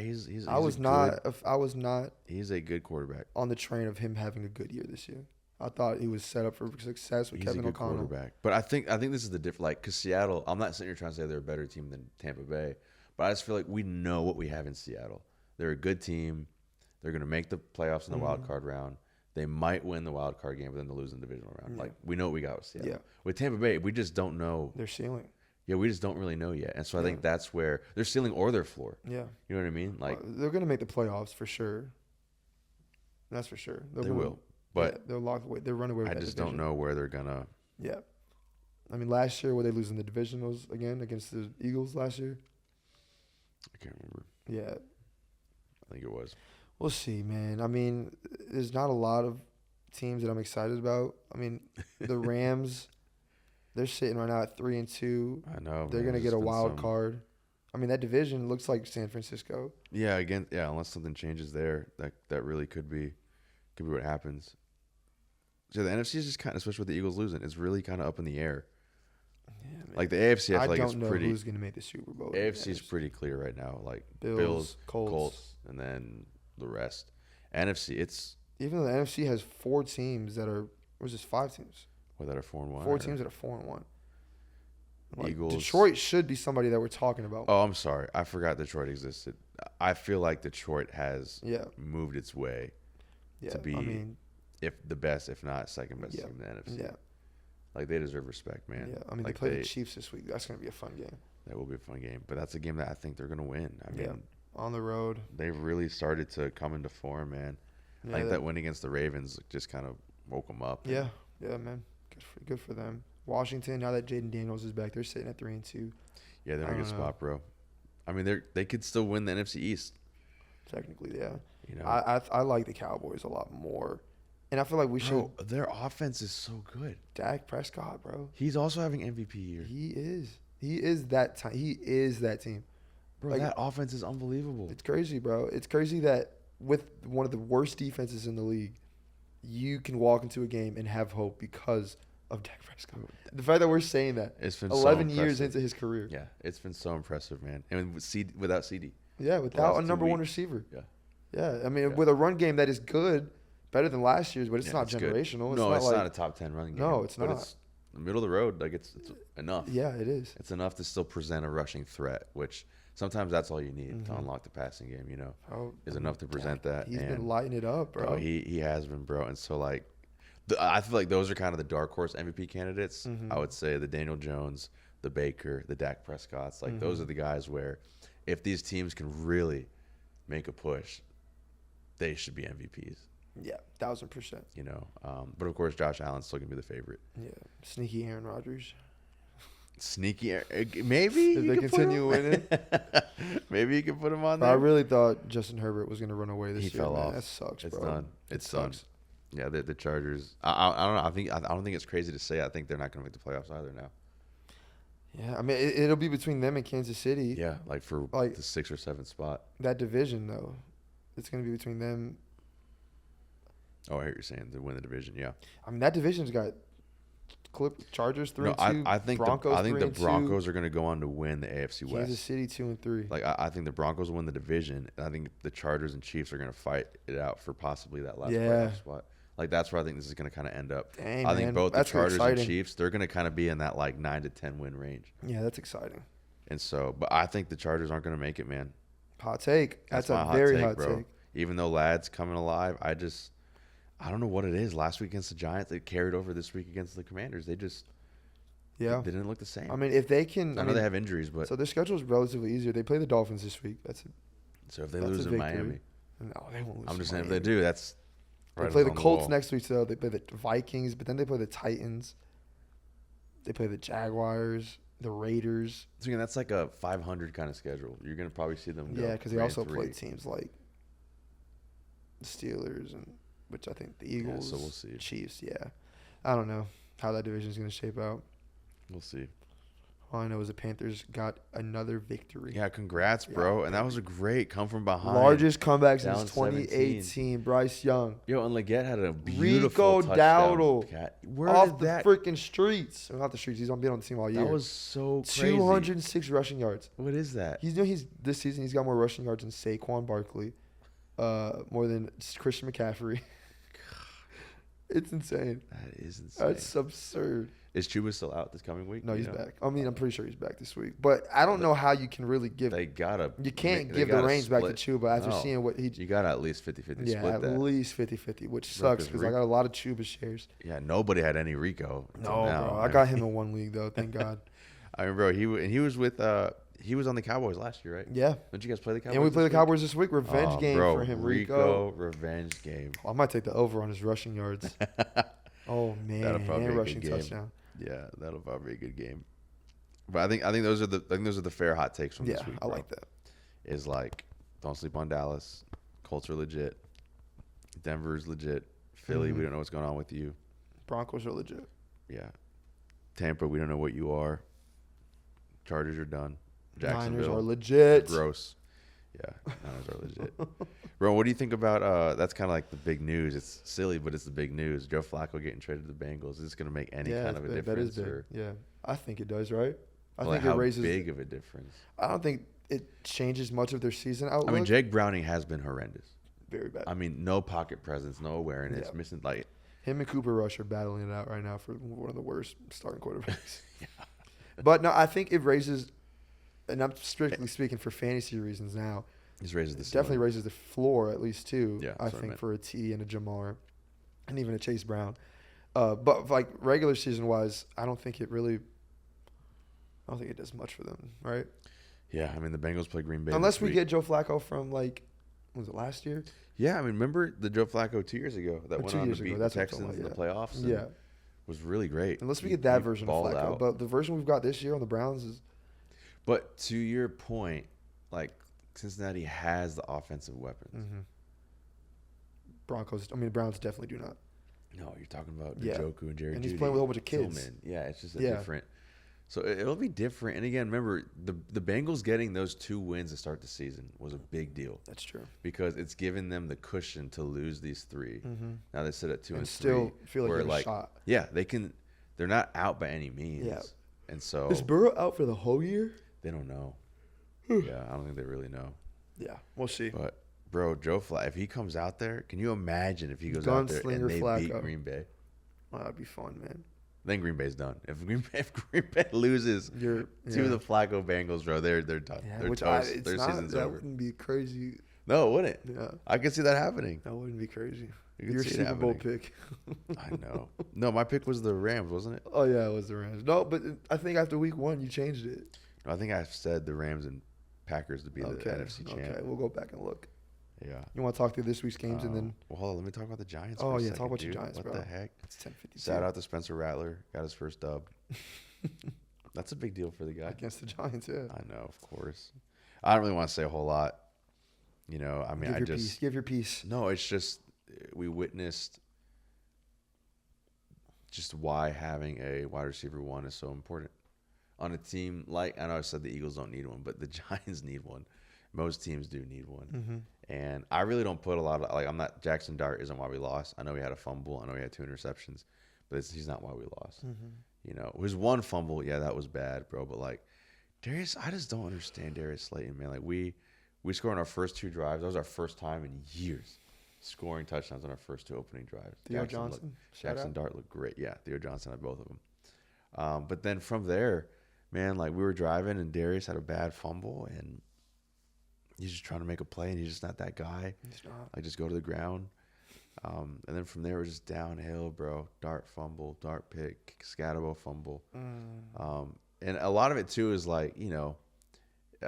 I was not a good quarterback. on the train of him having a good year this year. I thought he was set up for success with He's Kevin a good O'Connell. quarterback. But I think this is the difference. Like, because Seattle, I'm not sitting here trying to say they're a better team than Tampa Bay, but I just feel like we know what we have in Seattle. They're a good team. They're going to make the playoffs in the wild card round. They might win the wild card game, but then they'll lose in the divisional round. Yeah. Like, we know what we got with Seattle. Yeah. With Tampa Bay, we just don't know. Their ceiling. Yeah, we just don't really know yet. And so I Yeah. think that's where their ceiling or their floor. Yeah. You know what I mean? Like, They're going to make the playoffs for sure. That's for sure. they will. But they'll lock away. They'll run away with I that just division. don't know where they're going to. Yeah. I mean, last year, were they losing the divisionals again against the Eagles last year? I can't remember. Yeah. I think it was. We'll see, man. I mean, there's not a lot of teams that I'm excited about. I mean, the Rams, they're sitting right now at 3-2. I know. They're going to get a wild card. I mean, that division looks like San Francisco. Yeah, unless something changes there, that really could be what happens. So the NFC is just kind of, especially with the Eagles losing, it's really kind of up in the air. Yeah, man. Like the AFC, I feel like don't it's know pretty. who's going to make the Super Bowl. AFC is pretty clear right now. Like Bills, Colts. Colts, and then the rest. NFC, it's Even though the NFC has 4 teams that are, or is this 5 teams? that are 4-1. 4 teams that are 4-1. Like, Eagles. Detroit should be somebody that we're talking about. Oh, I'm sorry, I forgot Detroit existed. I feel like Detroit has Yeah. moved its way Yeah. to be, I mean, if the best, if not second best Yeah. team in the NFC. yeah. Like they deserve respect, man. Yeah. I mean, like they play the Chiefs this week. That's going to be a fun game. That will be a fun game, but that's a game that I think they're gonna win. I mean, Yeah. On the road. they've really started to come into form, man. Yeah, Like that win against the Ravens just kind of woke them up. Yeah. Yeah, man. Good for them. Washington, now that Jaden Daniels is back, they're sitting at 3-2. Yeah, they're in I a good don't know. spot, bro. I mean, they could still win the NFC East. Technically, yeah. You know, I like the Cowboys a lot more. And I feel like we should. bro, their offense is so good. Dak Prescott, bro. He's also having MVP year. He is that time. He is that team. Bro, like- that offense is unbelievable. It's crazy, bro. It's crazy that with one of the worst defenses in the league, you can walk into a game and have hope because of Dak Prescott. The fact that we're saying that It's been 11 so years impressive. into his career. Yeah, it's been so impressive, man. And without CD. Yeah, without last a 2 number one weeks. receiver. Yeah. Yeah, I mean, Yeah. with a run game that is good, better than last year's, but it's Yeah, not it's good. generational. No, it's like, not a top 10 running game. No, it's but not. It's the middle of the road. Like it's enough. Yeah, it is. It's enough to still present a rushing threat, which sometimes that's all you need to unlock the passing game. You know, Oh, is enough to present that. He's and been lighting it up, bro. he has been, bro. And so like, I feel like those are kind of the dark horse MVP candidates. Mm-hmm. I would say the Daniel Jones, the Baker, the Dak Prescotts. Like those Mm-hmm. are the guys where, if these teams can really make a push, they should be MVPs. Yeah, 1,000%. You know, but of course Josh Allen's still gonna be the favorite. Yeah, sneaky Aaron Rodgers. Sneaky, maybe If you they could put continue him- winning. maybe you can put him on But there. I really thought Justin Herbert was going to run away this He year. fell man. off. That sucks, It's bro. done. It It's done. sucks. Yeah, the Chargers. I don't know. I don't think it's crazy to say. I think they're not going to make the playoffs either now. Yeah, I mean, it'll be between them and Kansas City. Yeah, like for Like- the 6th or 7th spot. That division, though, it's going to be between them. Oh, I hear you're saying to win the division. Yeah. I mean, that division's got Chargers 3-2. No, I think Broncos I think the 3-2, Broncos are going to go on to win the AFC West. Kansas City 2-3. Like I think the Broncos will win the division, and I think the Chargers and Chiefs are going to fight it out for possibly that last Yeah. playoff spot. Like that's where I think this is going to kind of end up. Dang, I think man. both That's the Chargers exciting. and Chiefs, they're going to kind of be in that like 9 to 10 win range. Yeah, that's exciting. And so, but I think the Chargers aren't going to make it, man. Hot take. That's my a very hot bro. take. Even though Ladd's coming alive, I don't know what it is. Last week against the Giants, they carried over this week against the Commanders. They just Yeah. they didn't look the same. I mean, if they can. I know they have injuries, but So their schedule is relatively easier. They play the Dolphins this week. That's it. so if they that's lose a in victory. Miami, No, they won't lose. I'm to just saying if Miami. they do, that's They right play the on Colts wall. next week, so they play the Vikings, but then they play the Titans. They play the Jaguars, the Raiders. So again, that's like a 500 kind of schedule. You're gonna probably see them. Go Yeah, because they 3-3. also play teams like the Steelers, and which I think the Eagles, so we'll see. Chiefs. Yeah, I don't know how that division is going to shape out. We'll see. All I know is the Panthers got another victory. Yeah, congrats, bro. And that was a great come from behind. Largest comeback Down since 2018. Bryce Young. Yo, and Leggett had a beautiful Rico touchdown. Dowdle Where off did the that? freaking streets. Well, not the streets. He's been on the team all year. That was so crazy. 206 rushing yards. What is that? He's this season. He's got more rushing yards than Saquon Barkley, more than Christian McCaffrey. It's insane. That is insane. That's absurd. Is Chuba still out this coming week? No, You he's know? back. I mean, I'm pretty sure he's back this week. But I don't know how you can really give. They gotta. You can't they give the gotta reins back to split. Chuba after No. seeing what he. You gotta at least 50-50 Yeah, split at that. least 50-50, which Bro, sucks 'cause because I got a lot of Chuba shares. Yeah, nobody had any Rico. No, now. bro. I got him in one league, though. Thank God. I mean, bro, he was with he was on the Cowboys last year, right? Yeah. Don't you guys play the Cowboys? And we play the this week? Cowboys this week. Revenge game bro, for him. Rico revenge game. I might take the over on his rushing yards. Oh, man. That'll probably be And a rushing good game. touchdown. Yeah, that'll probably be a good game. But I think those are the fair hot takes from Yeah, this week. I bro. like that. Is like, don't sleep on Dallas. Colts are legit. Denver's legit. Philly, we don't know what's going on with you. Broncos are legit. Yeah. Tampa, we don't know what you are. Chargers are done. Jacksonville, Niners are legit. gross. Yeah, Niners are legit. Bro, what do you think about that's kind of like the big news. It's silly, but it's the big news. Joe Flacco getting traded to the Bengals. Is this going to make any kind of a that difference? is big. Or, Yeah, I think it does, right? I like, think how it raises. big of a difference? I don't think it changes much of their season outlook. I mean, Jake Browning has been horrendous. Very bad. I mean, no pocket presence, no awareness, Yeah. missing like. Him and Cooper Rush are battling it out right now for one of the worst starting quarterbacks. Yeah. But no, I think it raises, and I'm strictly speaking for fantasy reasons now. Just raises the It definitely ceiling. raises the floor at least too. Yeah, I that's what I think meant. for a T and a Jamar, and even a Chase Brown. But like regular season wise, I don't think it does much for them, right? Yeah, I mean the Bengals play Green Bay. Unless this we week. get Joe Flacco from like, was it last year? Yeah, I mean remember the Joe Flacco 2 years ago that Or went 2 on years to ago, beat the that's what I'm talking Texans in the about, playoffs. And Yeah. was really great. Unless we He- get that he version of balled Flacco, out. but the version we've got this year on the Browns is But to your point, like Cincinnati has the offensive weapons. Browns definitely do not. No, you're talking about Yeah. Njoku and Jerry And he's Jeudy, playing with a whole bunch of kids. Tillman. Yeah, it's just a Yeah. different. So it'll be different. And again, remember the Bengals getting those 2 wins to start the season was a big deal That's true. because it's given them the cushion to lose these 3. Now they sit at 2 and 3. still feel like where, you have a shot. Yeah, they can. They're not out by any means. Yeah. And so Is Burrow out for the whole year? they don't know. Yeah, I don't think they really know. Yeah, we'll see. But bro, Joe Flacco, if he comes out there, can you imagine if he goes out there and Gunslinger they beat Flacco. Green Bay? Oh, that'd be fun, man. Then Green Bay's done. If Green Bay loses to the Flacco Bengals, bro, they're done. Yeah, They're which toast. Their season's that over. wouldn't be crazy. No, it wouldn't. Yeah, I could see that happening. that wouldn't be crazy. You could Your see it Super Bowl happening. pick. I know. No, my pick was the Rams, wasn't it? Oh yeah, it was the Rams. No, but I think after week 1 you changed it. I think I said the Rams and Packers to be the NFC champ. Okay, we'll go back and look. Yeah. You want to talk through this week's games and then Well, hold on. Let me talk about the Giants. Oh, for a yeah, second, talk about your dude. Giants, what bro. the heck? it's 10:52 Shout out to Spencer Rattler. Got his first dub. That's a big deal for the guy. against the Giants. Yeah, I know, of course. I don't really want to say a whole lot. You know, I mean, give your piece. No, it's just we witnessed just why having a wide receiver 1 is so important on a team like, I know I said the Eagles don't need one, but the Giants need one. Most teams do need one. And I really don't put a lot of, like, I'm not, Jackson Dart isn't why we lost. I know he had a fumble. I know he had 2 interceptions, but he's not why we lost. You know, his 1 fumble, yeah, that was bad, bro. But like Darius, I just don't understand Darius Slayton, man. Like we scored on our first 2 drives. That was our first time in years scoring touchdowns on our first 2 opening drives. Theo Johnson. Jackson Dart looked great. Yeah, Theo Johnson had both of them. But then from there, man, like we were driving and Darius had a bad fumble and he's just trying to make a play and he's just not that guy. He's not. Like just go to the ground. And then from there, it was just downhill, bro. Dart fumble, Dart pick, Scatabo fumble. And a lot of it, too, is like, you know,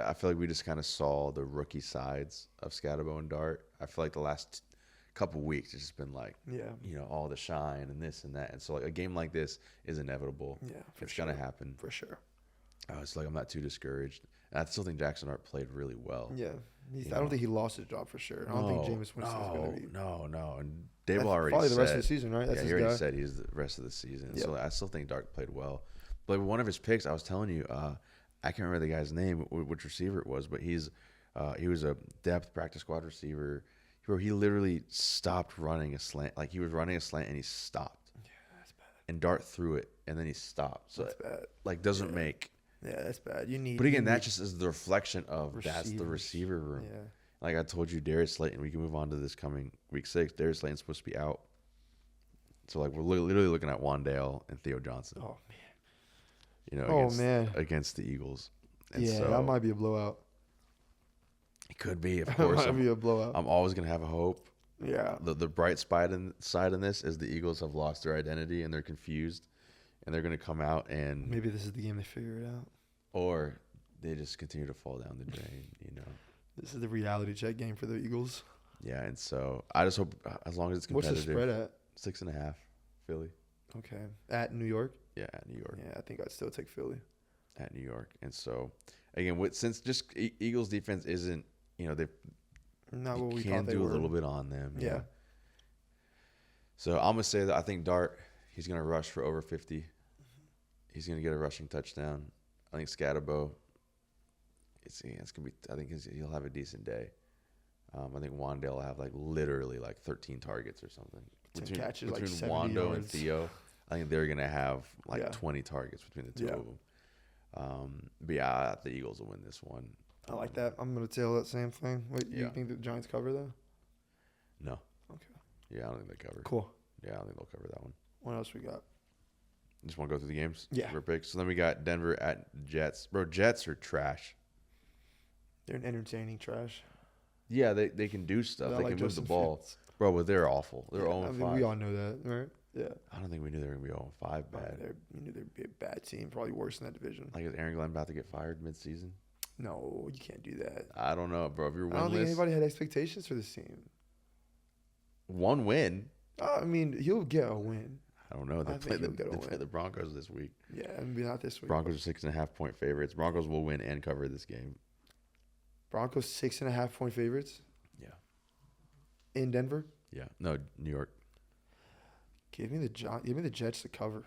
I feel like we just kind of saw the rookie sides of Scatabo and Dart. I feel like the last couple weeks, it's just been like, Yeah. you know, all the shine and this and that. And so, like, a game like this is inevitable. Yeah, for It's sure. going to happen. For sure. It's like I'm not too discouraged. And I still think Jackson Dart played really well. Yeah. I don't think he lost his job for sure. I don't think Jameis Winston's going to be. No. And Dable already probably said. the rest of the season, right? That's yeah, his he already guy. said he's the rest of the season. Yep. So I still think Dart played well. But one of his picks, I was telling you, I can't remember the guy's name, which receiver it was, but he was a depth practice squad receiver. Bro, he literally stopped running a slant. Like he was running a slant and he stopped. Yeah, that's bad. And Dart threw it and then he stopped. So That's bad. like doesn't make. Yeah, that's bad. You need. But again, you that need just is the reflection of that's the receivers. receiver room. Yeah. Like I told you, Darius Slayton. We can move on to this coming week 6. Darius Slayton's supposed to be out. So like we're literally looking at Wandale and Theo Johnson. Oh Man. Against the Eagles. And yeah, so that might be a blowout. it could be, of That course. might be a blowout. I'm always gonna have a hope. Yeah. The bright side in this is the Eagles have lost their identity and they're confused, and they're gonna come out and Maybe this is the game they figure it out. or they just continue to fall down the drain. This is the reality check game for the Eagles. Yeah, and so I just hope as long as it's What's competitive. the spread at? 6.5, Philly. Okay. At New York? Yeah, at New York. Yeah, I think I'd still take Philly. At New York, and so again, since just Eagles defense isn't, they Not what we can thought they do were. a little bit on them. Yeah. So I'm gonna say that I think Dart, he's gonna rush for over 50. He's gonna get a rushing touchdown. I think Scatterbo, it's gonna be. I think he'll have a decent day. I think Wandale will have literally 13 targets or something. 10 catches, between 70 Wando yards. and Theo, I think they're gonna have Yeah. 20 targets between the two Yeah. of them. But yeah, the Eagles will win this one. I like that. I'm going to tell that same thing. Wait, you Yeah. think the Giants cover, though? No. Okay. Yeah, I don't think they cover. Cool. Yeah, I don't think they'll cover that one. What else we got? Just want to go through the games? Yeah. For picks. So then we got Denver at Jets. Bro, Jets are trash. They're an entertaining trash. Yeah, they can do stuff. They're They like can move the Justin ball. Fields. Bro, but they're awful. They're Yeah, 0-5. we all know that, right? Yeah. I don't think we knew they were going to be 0-5 bad. You knew they'd be a bad team, probably worse in that division. Is Aaron Glenn about to get fired mid-season? No, you can't do that. I don't know, bro. If you're I don't think winless, anybody had expectations for this team. one win. I mean, he'll get a win. I don't know. They I play think he'll get a the win. Broncos this week. Yeah, maybe not this week. Broncos are 6.5-point favorites. Broncos will win and cover this game. Broncos 6.5-point favorites Yeah. in Denver. Yeah. No, New York. Give me the Jets to cover.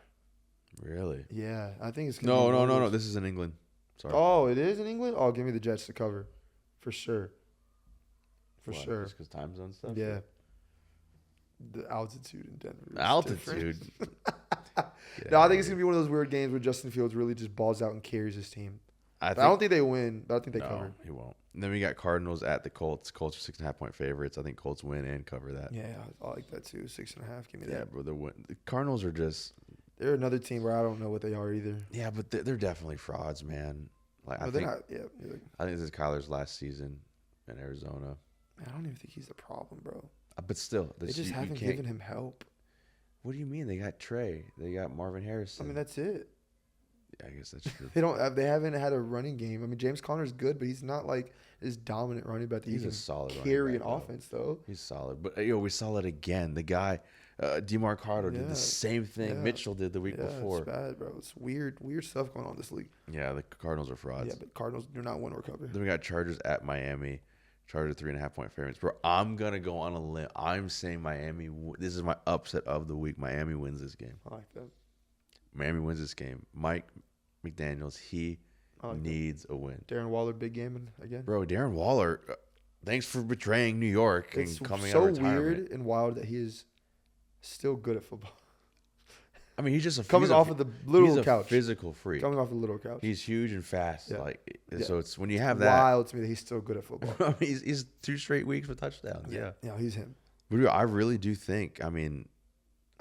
Really? Yeah, I think it's gonna No. be one of those- This is in England. Sorry. Oh, it is in England. Oh, give me the Jets to cover, for sure. For What, sure. Just because time zone stuff? Yeah. The altitude in Denver. is Altitude. different. No, I think it's gonna be one of those weird games where Justin Fields really just balls out and carries his team. I don't think they win, but I think they cover. He won't. And then we got Cardinals at the Colts. Colts are 6.5-point favorites. I think Colts win and cover that. Yeah, I like that too. 6.5. Give me Yeah, that. bro. The Cardinals are just. They're another team where I don't know what they are either. Yeah, but they're definitely frauds, man. I But think. they're not. Yeah, I think this is Kyler's last season in Arizona. I don't even think he's the problem, bro. But still, They just haven't given him help. What do you mean? They got Trey. They got Marvin I Harrison. mean, that's it. Yeah, I guess that's true. They haven't had a running game. I mean, James Conner's good, but he's not like this dominant running back that He's he a can solid running carry an back, though. offense, though. He's solid. But we saw it again. The guy, DeMarcado, did Yeah. the same thing Yeah. Mitchell did the week before. It's bad, bro. It's weird stuff going on in this league. Yeah, the Cardinals are frauds. Yeah, but Cardinals do not win or cover. Then we got Chargers at Miami. Chargers 3.5-point favorites. Bro, I'm gonna go on a limb. I'm saying Miami. This is my upset of the week. Miami wins this game. I like that. Miami wins this game. Mike McDaniels, he I like needs a win. that. Darren Waller, big game again. Bro, Darren Waller, thanks for betraying New York It's and coming so out of retirement. weird and wild that he is still good at football. I mean, he's just Coming off of the little he's a couch. physical freak. Coming off the little couch. He's huge and fast. Yeah. Yeah. So it's when you have that. Wild to me that he's still good at football. he's 2 straight weeks with touchdowns. Yeah. Yeah, he's him. But I really do think. I mean,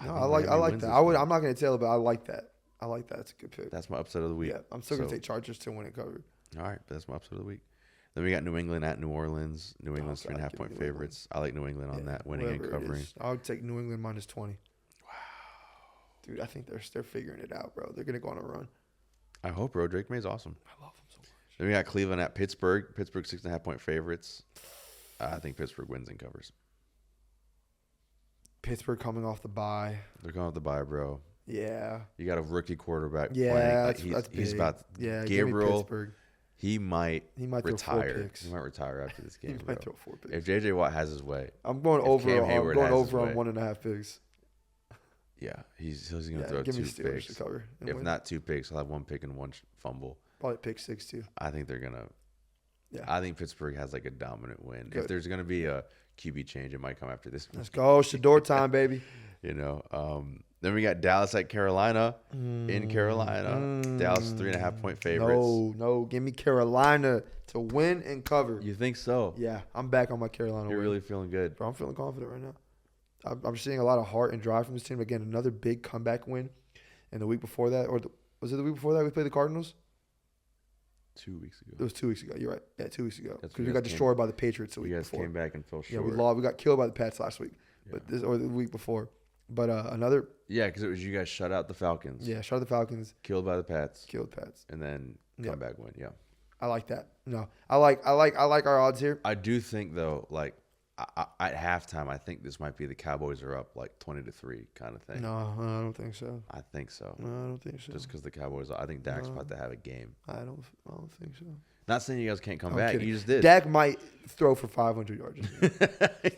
No, think I like Miami wins that. this I'm one. not gonna tell it, but I like that. I like that. It's a good pick. That's my upset of the week. Yeah, I'm still gonna So- take Chargers to win and cover. All right, but that's my upset of the week. Then we got New England at New Orleans. New England's God, 3.5-point give me New favorites. I like New England on Yeah, that, winning and whatever it covering. is. I would take New England minus 20. Wow, dude, I think they're figuring it out, bro. They're gonna go on a run. I hope, bro. Drake May's awesome. I love them so much. Then we got Cleveland at Pittsburgh. Pittsburgh 6.5-point favorites. I think Pittsburgh wins and covers. Pittsburgh coming off the bye. They're going off the bye, bro. Yeah, You got a rookie quarterback yeah, playing. that's He's big. about. Yeah, give me Gabriel. Pittsburgh. He might He might throw 4 retire. picks. He might retire after this He game, bro. might throw 4 picks. If JJ Watt has his way, I'm going if over. Cam I'm Hayward going has his over way. on 1.5 picks. yeah, he's going to Yeah, throw give 2 me Steelers picks. to cover. And If win. not 2 picks, he'll have 1 pick and 1 fumble. Probably pick 6 too. I think they're gonna. Yeah. I think Pittsburgh has like a dominant win. If Good. there's gonna be a QB change, it might come after this. Let's go, Shador time, baby. You know. Then we got Dallas at Carolina. In Carolina, Dallas 3.5-point favorites. No, give me Carolina to win and cover. You think so? Yeah, I'm back on my Carolina. You're win. really feeling good. Bro, I'm feeling confident right now. I'm seeing a lot of heart and drive from this team. Again, another big comeback win. And the week before that, was it the week before that we played the Cardinals? 2 weeks ago. It was 2 weeks ago. You're right. Yeah, 2 weeks ago. That's Because when we you got guys destroyed by the Patriots the week You guys before. came back and fell short. Yeah, we lost. We got killed by the Pats last week, Yeah. or the week before. But another. Yeah, because it was you guys shut out the Falcons. Yeah, shot the Falcons, Killed by the Pats. killed Pats. And then Yeah. comeback win. Yeah. I like that. No, I like our odds here. I do think though, like at halftime, I think this might be the Cowboys are up like 20-3 kind of thing. No, I don't think so. I think so. No, I don't think so. Just because the Cowboys, I think Dak's about to have a game. I don't think so. Not saying you guys can't come I'm back. kidding. You just did. Dak might throw for 500 yards.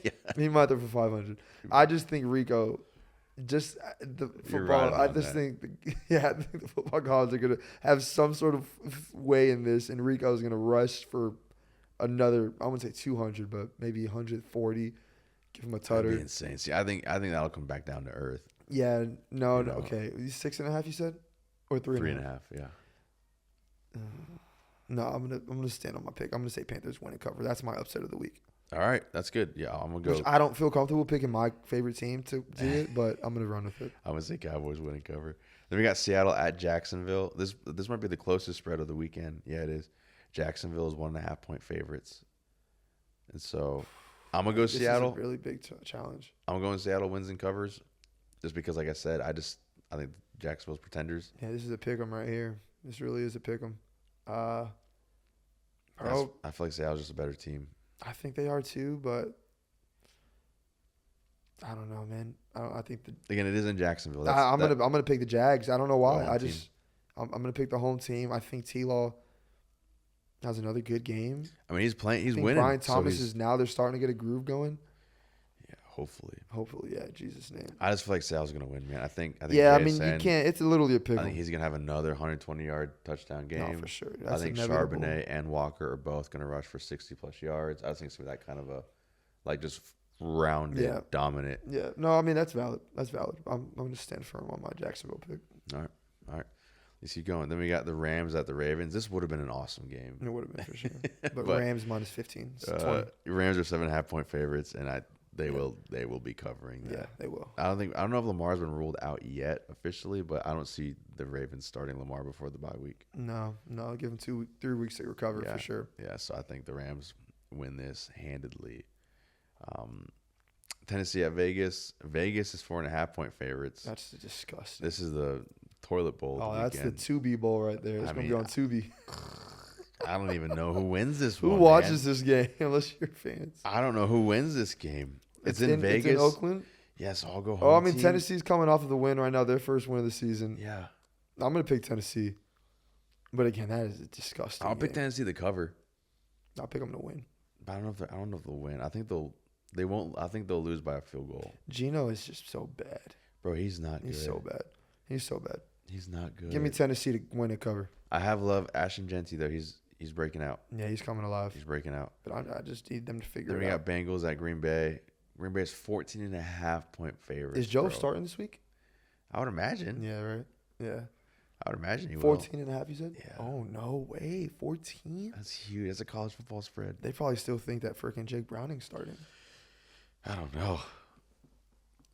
Yeah. He might throw for 500. I just think Rico, just the You're football. right I about just that. think, I think the football gods are gonna have some sort of way in this, and Rico is gonna rush for another. I wouldn't say 200, but maybe 140. Give him a That'd be tutter. insane. See, I think that'll come back down to earth. Yeah, no, You no. know. Okay, 6.5. You said, or 3.5? 3.5. Yeah. No, I'm gonna stand on my pick. I'm gonna say Panthers win and cover. That's my upset of the week. All right, that's good. Yeah, I'm gonna go. Which I don't feel comfortable picking my favorite team to do it, but I'm gonna run with it. I'm gonna say Cowboys win and cover. Then we got Seattle at Jacksonville. This might be the closest spread of the weekend. Yeah, it is. Jacksonville is 1.5 point favorites, and so I'm gonna go This Seattle. is a really big challenge. I'm going Seattle wins and covers, just because, like I said, I think Jacksonville's pretenders. Yeah, this is a pick 'em right here. This really is a pick 'em. I Bro, feel like Seattle's just a better team. I think they are too, but I don't know, man. I think Again, it is in Jacksonville. I'm gonna pick the Jags. I don't know why. home team. I'm gonna pick the home team. I think T-Law has another good game. I mean, he's playing. He's I think winning. Brian so Thomas he's- is now they're starting to get a groove going. Yeah, hopefully. Hopefully, yeah, in Jesus' name. I just feel like Seattle's gonna win, man. I think. Yeah, I mean, JSN, you can't. It's literally a pick I think 'em. he's gonna have another 120-yard touchdown game. No, for sure. I That's think inevitable. Charbonnet and Walker are both going to rush for 60-plus yards. I think it's going to be that kind of a, like, just rounded, Yeah. dominant. Yeah, no, I mean that's valid. That's valid. I'm going to stand firm on my Jacksonville pick. All right. Let's keep going. Then we got the Rams at the Ravens. This would have been an awesome game. It would have been for sure. But, But, Rams minus 15. It's 20. Rams are 7.5 point favorites, and they will be covering that. Yeah, they will. I don't know if Lamar's been ruled out yet officially, but I don't see the Ravens starting Lamar before the bye week. No, give them 3 weeks to recover Yeah. for sure. Yeah, so I think the Rams win this handedly. Tennessee at Vegas. Vegas is 4.5 point favorites. That's disgusting. This is the toilet bowl. Oh, of the that's the weekend. Tubi Bowl right there. It's I going to be mean, on Tubi. I don't even know who wins this Who one. watches man. this game unless you're fans? I don't know who wins this game. It's in Vegas. It's in Oakland. Yes, I'll go home. Oh, I mean, team. Tennessee's coming off of the win right now, their first win of the season. Yeah, I'm going to pick Tennessee. But again, that is a disgusting I'll pick game. Tennessee to cover. I'll pick them to win. But I don't know if they'll win. I think they won't. I think they'll lose by a field goal. Gino is just so bad. Bro, he's not He's good. so bad. He's so bad. He's not good. Give me Tennessee to win and cover. I have love Ashton Genty though. He's breaking out. Yeah, he's coming alive. He's breaking out. But I just need them to figure Then we it out. got Bengals at Green Bay. Green Bay is 14.5 point favorites. Is Joe bro. starting this week? I would imagine. Yeah, right. Yeah. I would imagine he will. 14 and a half, you said? Yeah. Oh, no way. 14? That's huge. That's a college football spread. They probably still think that freaking Jake Browning's starting. I don't know.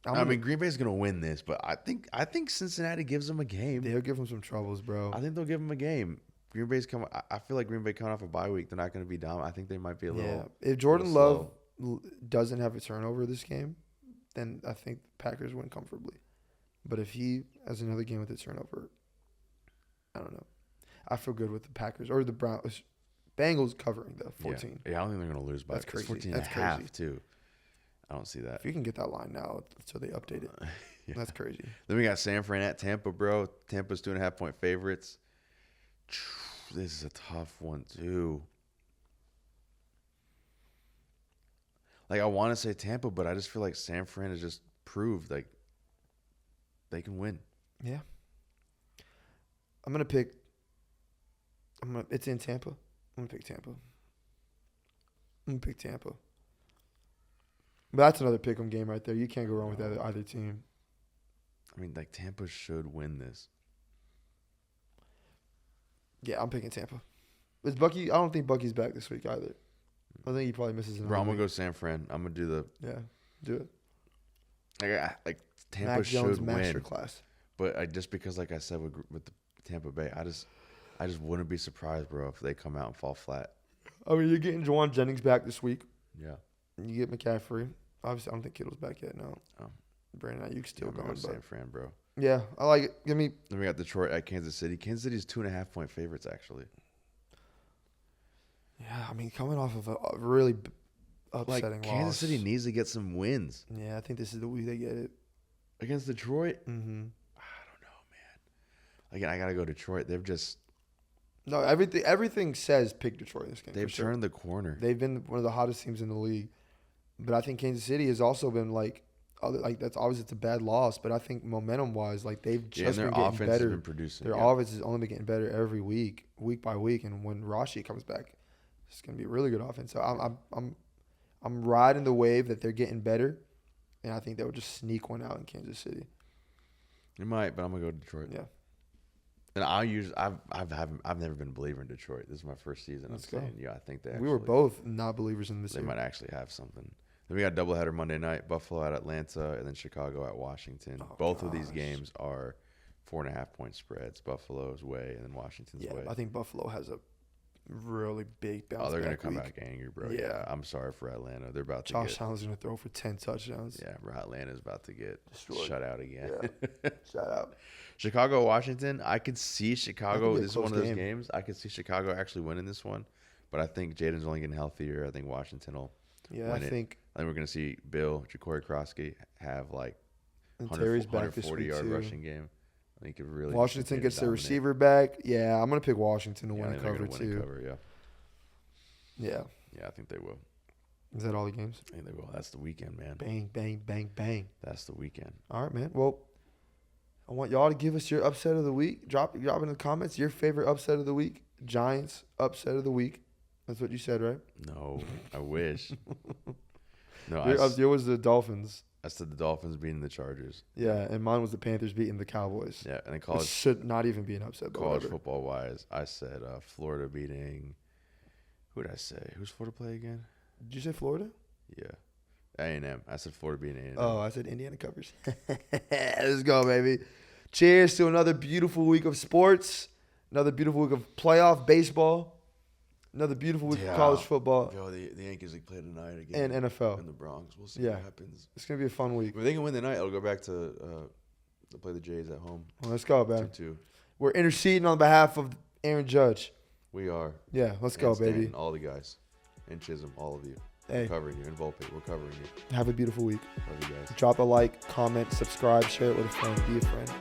I'm I gonna- mean, Green Bay's gonna win this, but I think Cincinnati gives them a game. they'll give him some troubles, bro. I think they'll give them a game. Green Bay's coming. I feel like Green Bay coming off a bye week. They're not going to be dominant. I think they might be a little. Yeah. If Jordan little Love doesn't have a turnover this game, then I think the Packers win comfortably. But if he has another game with a turnover, I don't know. I feel good with the Packers or the Browns. Bengals covering the 14. Yeah, I don't think they're going to lose by That's it's crazy. 14 That's and a half crazy. too. I don't see that. If you can get that line now, so they update it. Yeah. That's crazy. Then we got San Fran at Tampa, bro. Tampa's 2.5 point favorites. This is a tough one too. Like I want to say Tampa, but I just feel like San Fran has just proved like they can win. Yeah. I'm gonna pick. It's in Tampa. I'm gonna pick Tampa. But that's another pick'em game right there. You can't go wrong with either team. I mean, like Tampa should win this. Yeah, I'm picking Tampa. Is Bucky? I don't think Bucky's back this week either. I think he probably misses another Bro, I'm gonna week. go San Fran. I'm gonna do the. Yeah, do it. Like Tampa Mac Jones should win, masterclass. but just because, like I said, with the Tampa Bay, I just wouldn't be surprised, bro, if they come out and fall flat. I mean, you're getting Juwan Jennings back this week. Yeah. You get McCaffrey. Obviously, I don't think Kittle's back yet. No. Oh. Brandon Ayuk's still I'm gonna going. go San Fran, bro. Yeah, I like it. Give me. Then we got Detroit at Kansas City. Kansas City's 2.5-point favorites, actually. Yeah, I mean, coming off of a really upsetting loss. Kansas City needs to get some wins. Yeah, I think this is the week they get it. Against Detroit? Mm-hmm. I don't know, man. Again, I got to go Detroit. They've just... No, everything says pick Detroit in this game. They've turned the corner. They've been one of the hottest teams in the league. But I think Kansas City has also been that's obviously it's a bad loss, but I think momentum-wise, like they've just been getting better. Has been producing. Their offense has only been getting better every week by week. And when Rashi comes back, it's going to be a really good offense. So I'm riding the wave that they're getting better, and I think they'll just sneak one out in Kansas City. You might, but I'm gonna go Detroit. Yeah. And I've never been a believer in Detroit. This is my first season. Let's I'm go. saying, I think We were both not believers in this. They year. might actually have something. Then we got doubleheader Monday night: Buffalo at Atlanta, and then Chicago at Washington. Oh, Both of these games are 4.5-point spreads. Buffalo's way, and then Washington's way. I think Buffalo has a really big bounce. They're gonna back come week. back angry, bro. Yeah. Yeah, I'm sorry for Atlanta. They're about to Josh Allen's gonna throw for 10 touchdowns. Yeah, bro. Atlanta's about to get Destroyed. shut out again. Yeah. Shout out. Chicago, Washington. I could see Chicago. be a This is one of close those game. games. I could see Chicago actually winning this one, but I think Jaden's only getting healthier. I think Washington will. Yeah, win I it. think. I think we're gonna see Ja'Cory Krosky have like And Terry's back this 140 week yard too. rushing game. I think it really Washington continue to gets their dominate. receiver back. Yeah, I'm gonna pick Washington to Yeah, I win a think they're cover gonna win too. a cover, yeah. Yeah. Yeah, I think they will. Is that all the games? I think they will. That's the weekend, man. Bang, bang, bang, bang. That's the weekend. All right, man. Well, I want y'all to give us your upset of the week. Drop in the comments your favorite upset of the week. Giants upset of the week. That's what you said, right? No, I wish. No, Yours was the Dolphins. I said the Dolphins beating the Chargers. Yeah, and mine was the Panthers beating the Cowboys. Yeah, and then Which should not even be an upset. But college whatever. football wise, I said Florida beating. Who did I say? Who's Florida play again? Did you say Florida? Yeah, A&M. I said Florida beating A&M. Oh, I said Indiana covers. Let's go, baby. Cheers to another beautiful week of sports. Another beautiful week of playoff baseball. Another beautiful week of college football. Yo, the Yankees play tonight again. And NFL. In the Bronx. We'll see Yeah. what happens. It's going to be a fun week. If they can win the night, it'll go back to play the Jays at home. Well, let's go, man. 2-2. We're interceding on behalf of Aaron Judge. We are. Yeah, let's go, And Stanton, baby. all the guys. And Chisholm, all of you. Hey, We're covering you. And Volpe, we're covering you. have a beautiful week. Love you guys. Drop a like, comment, subscribe, share it with a friend. Be a friend.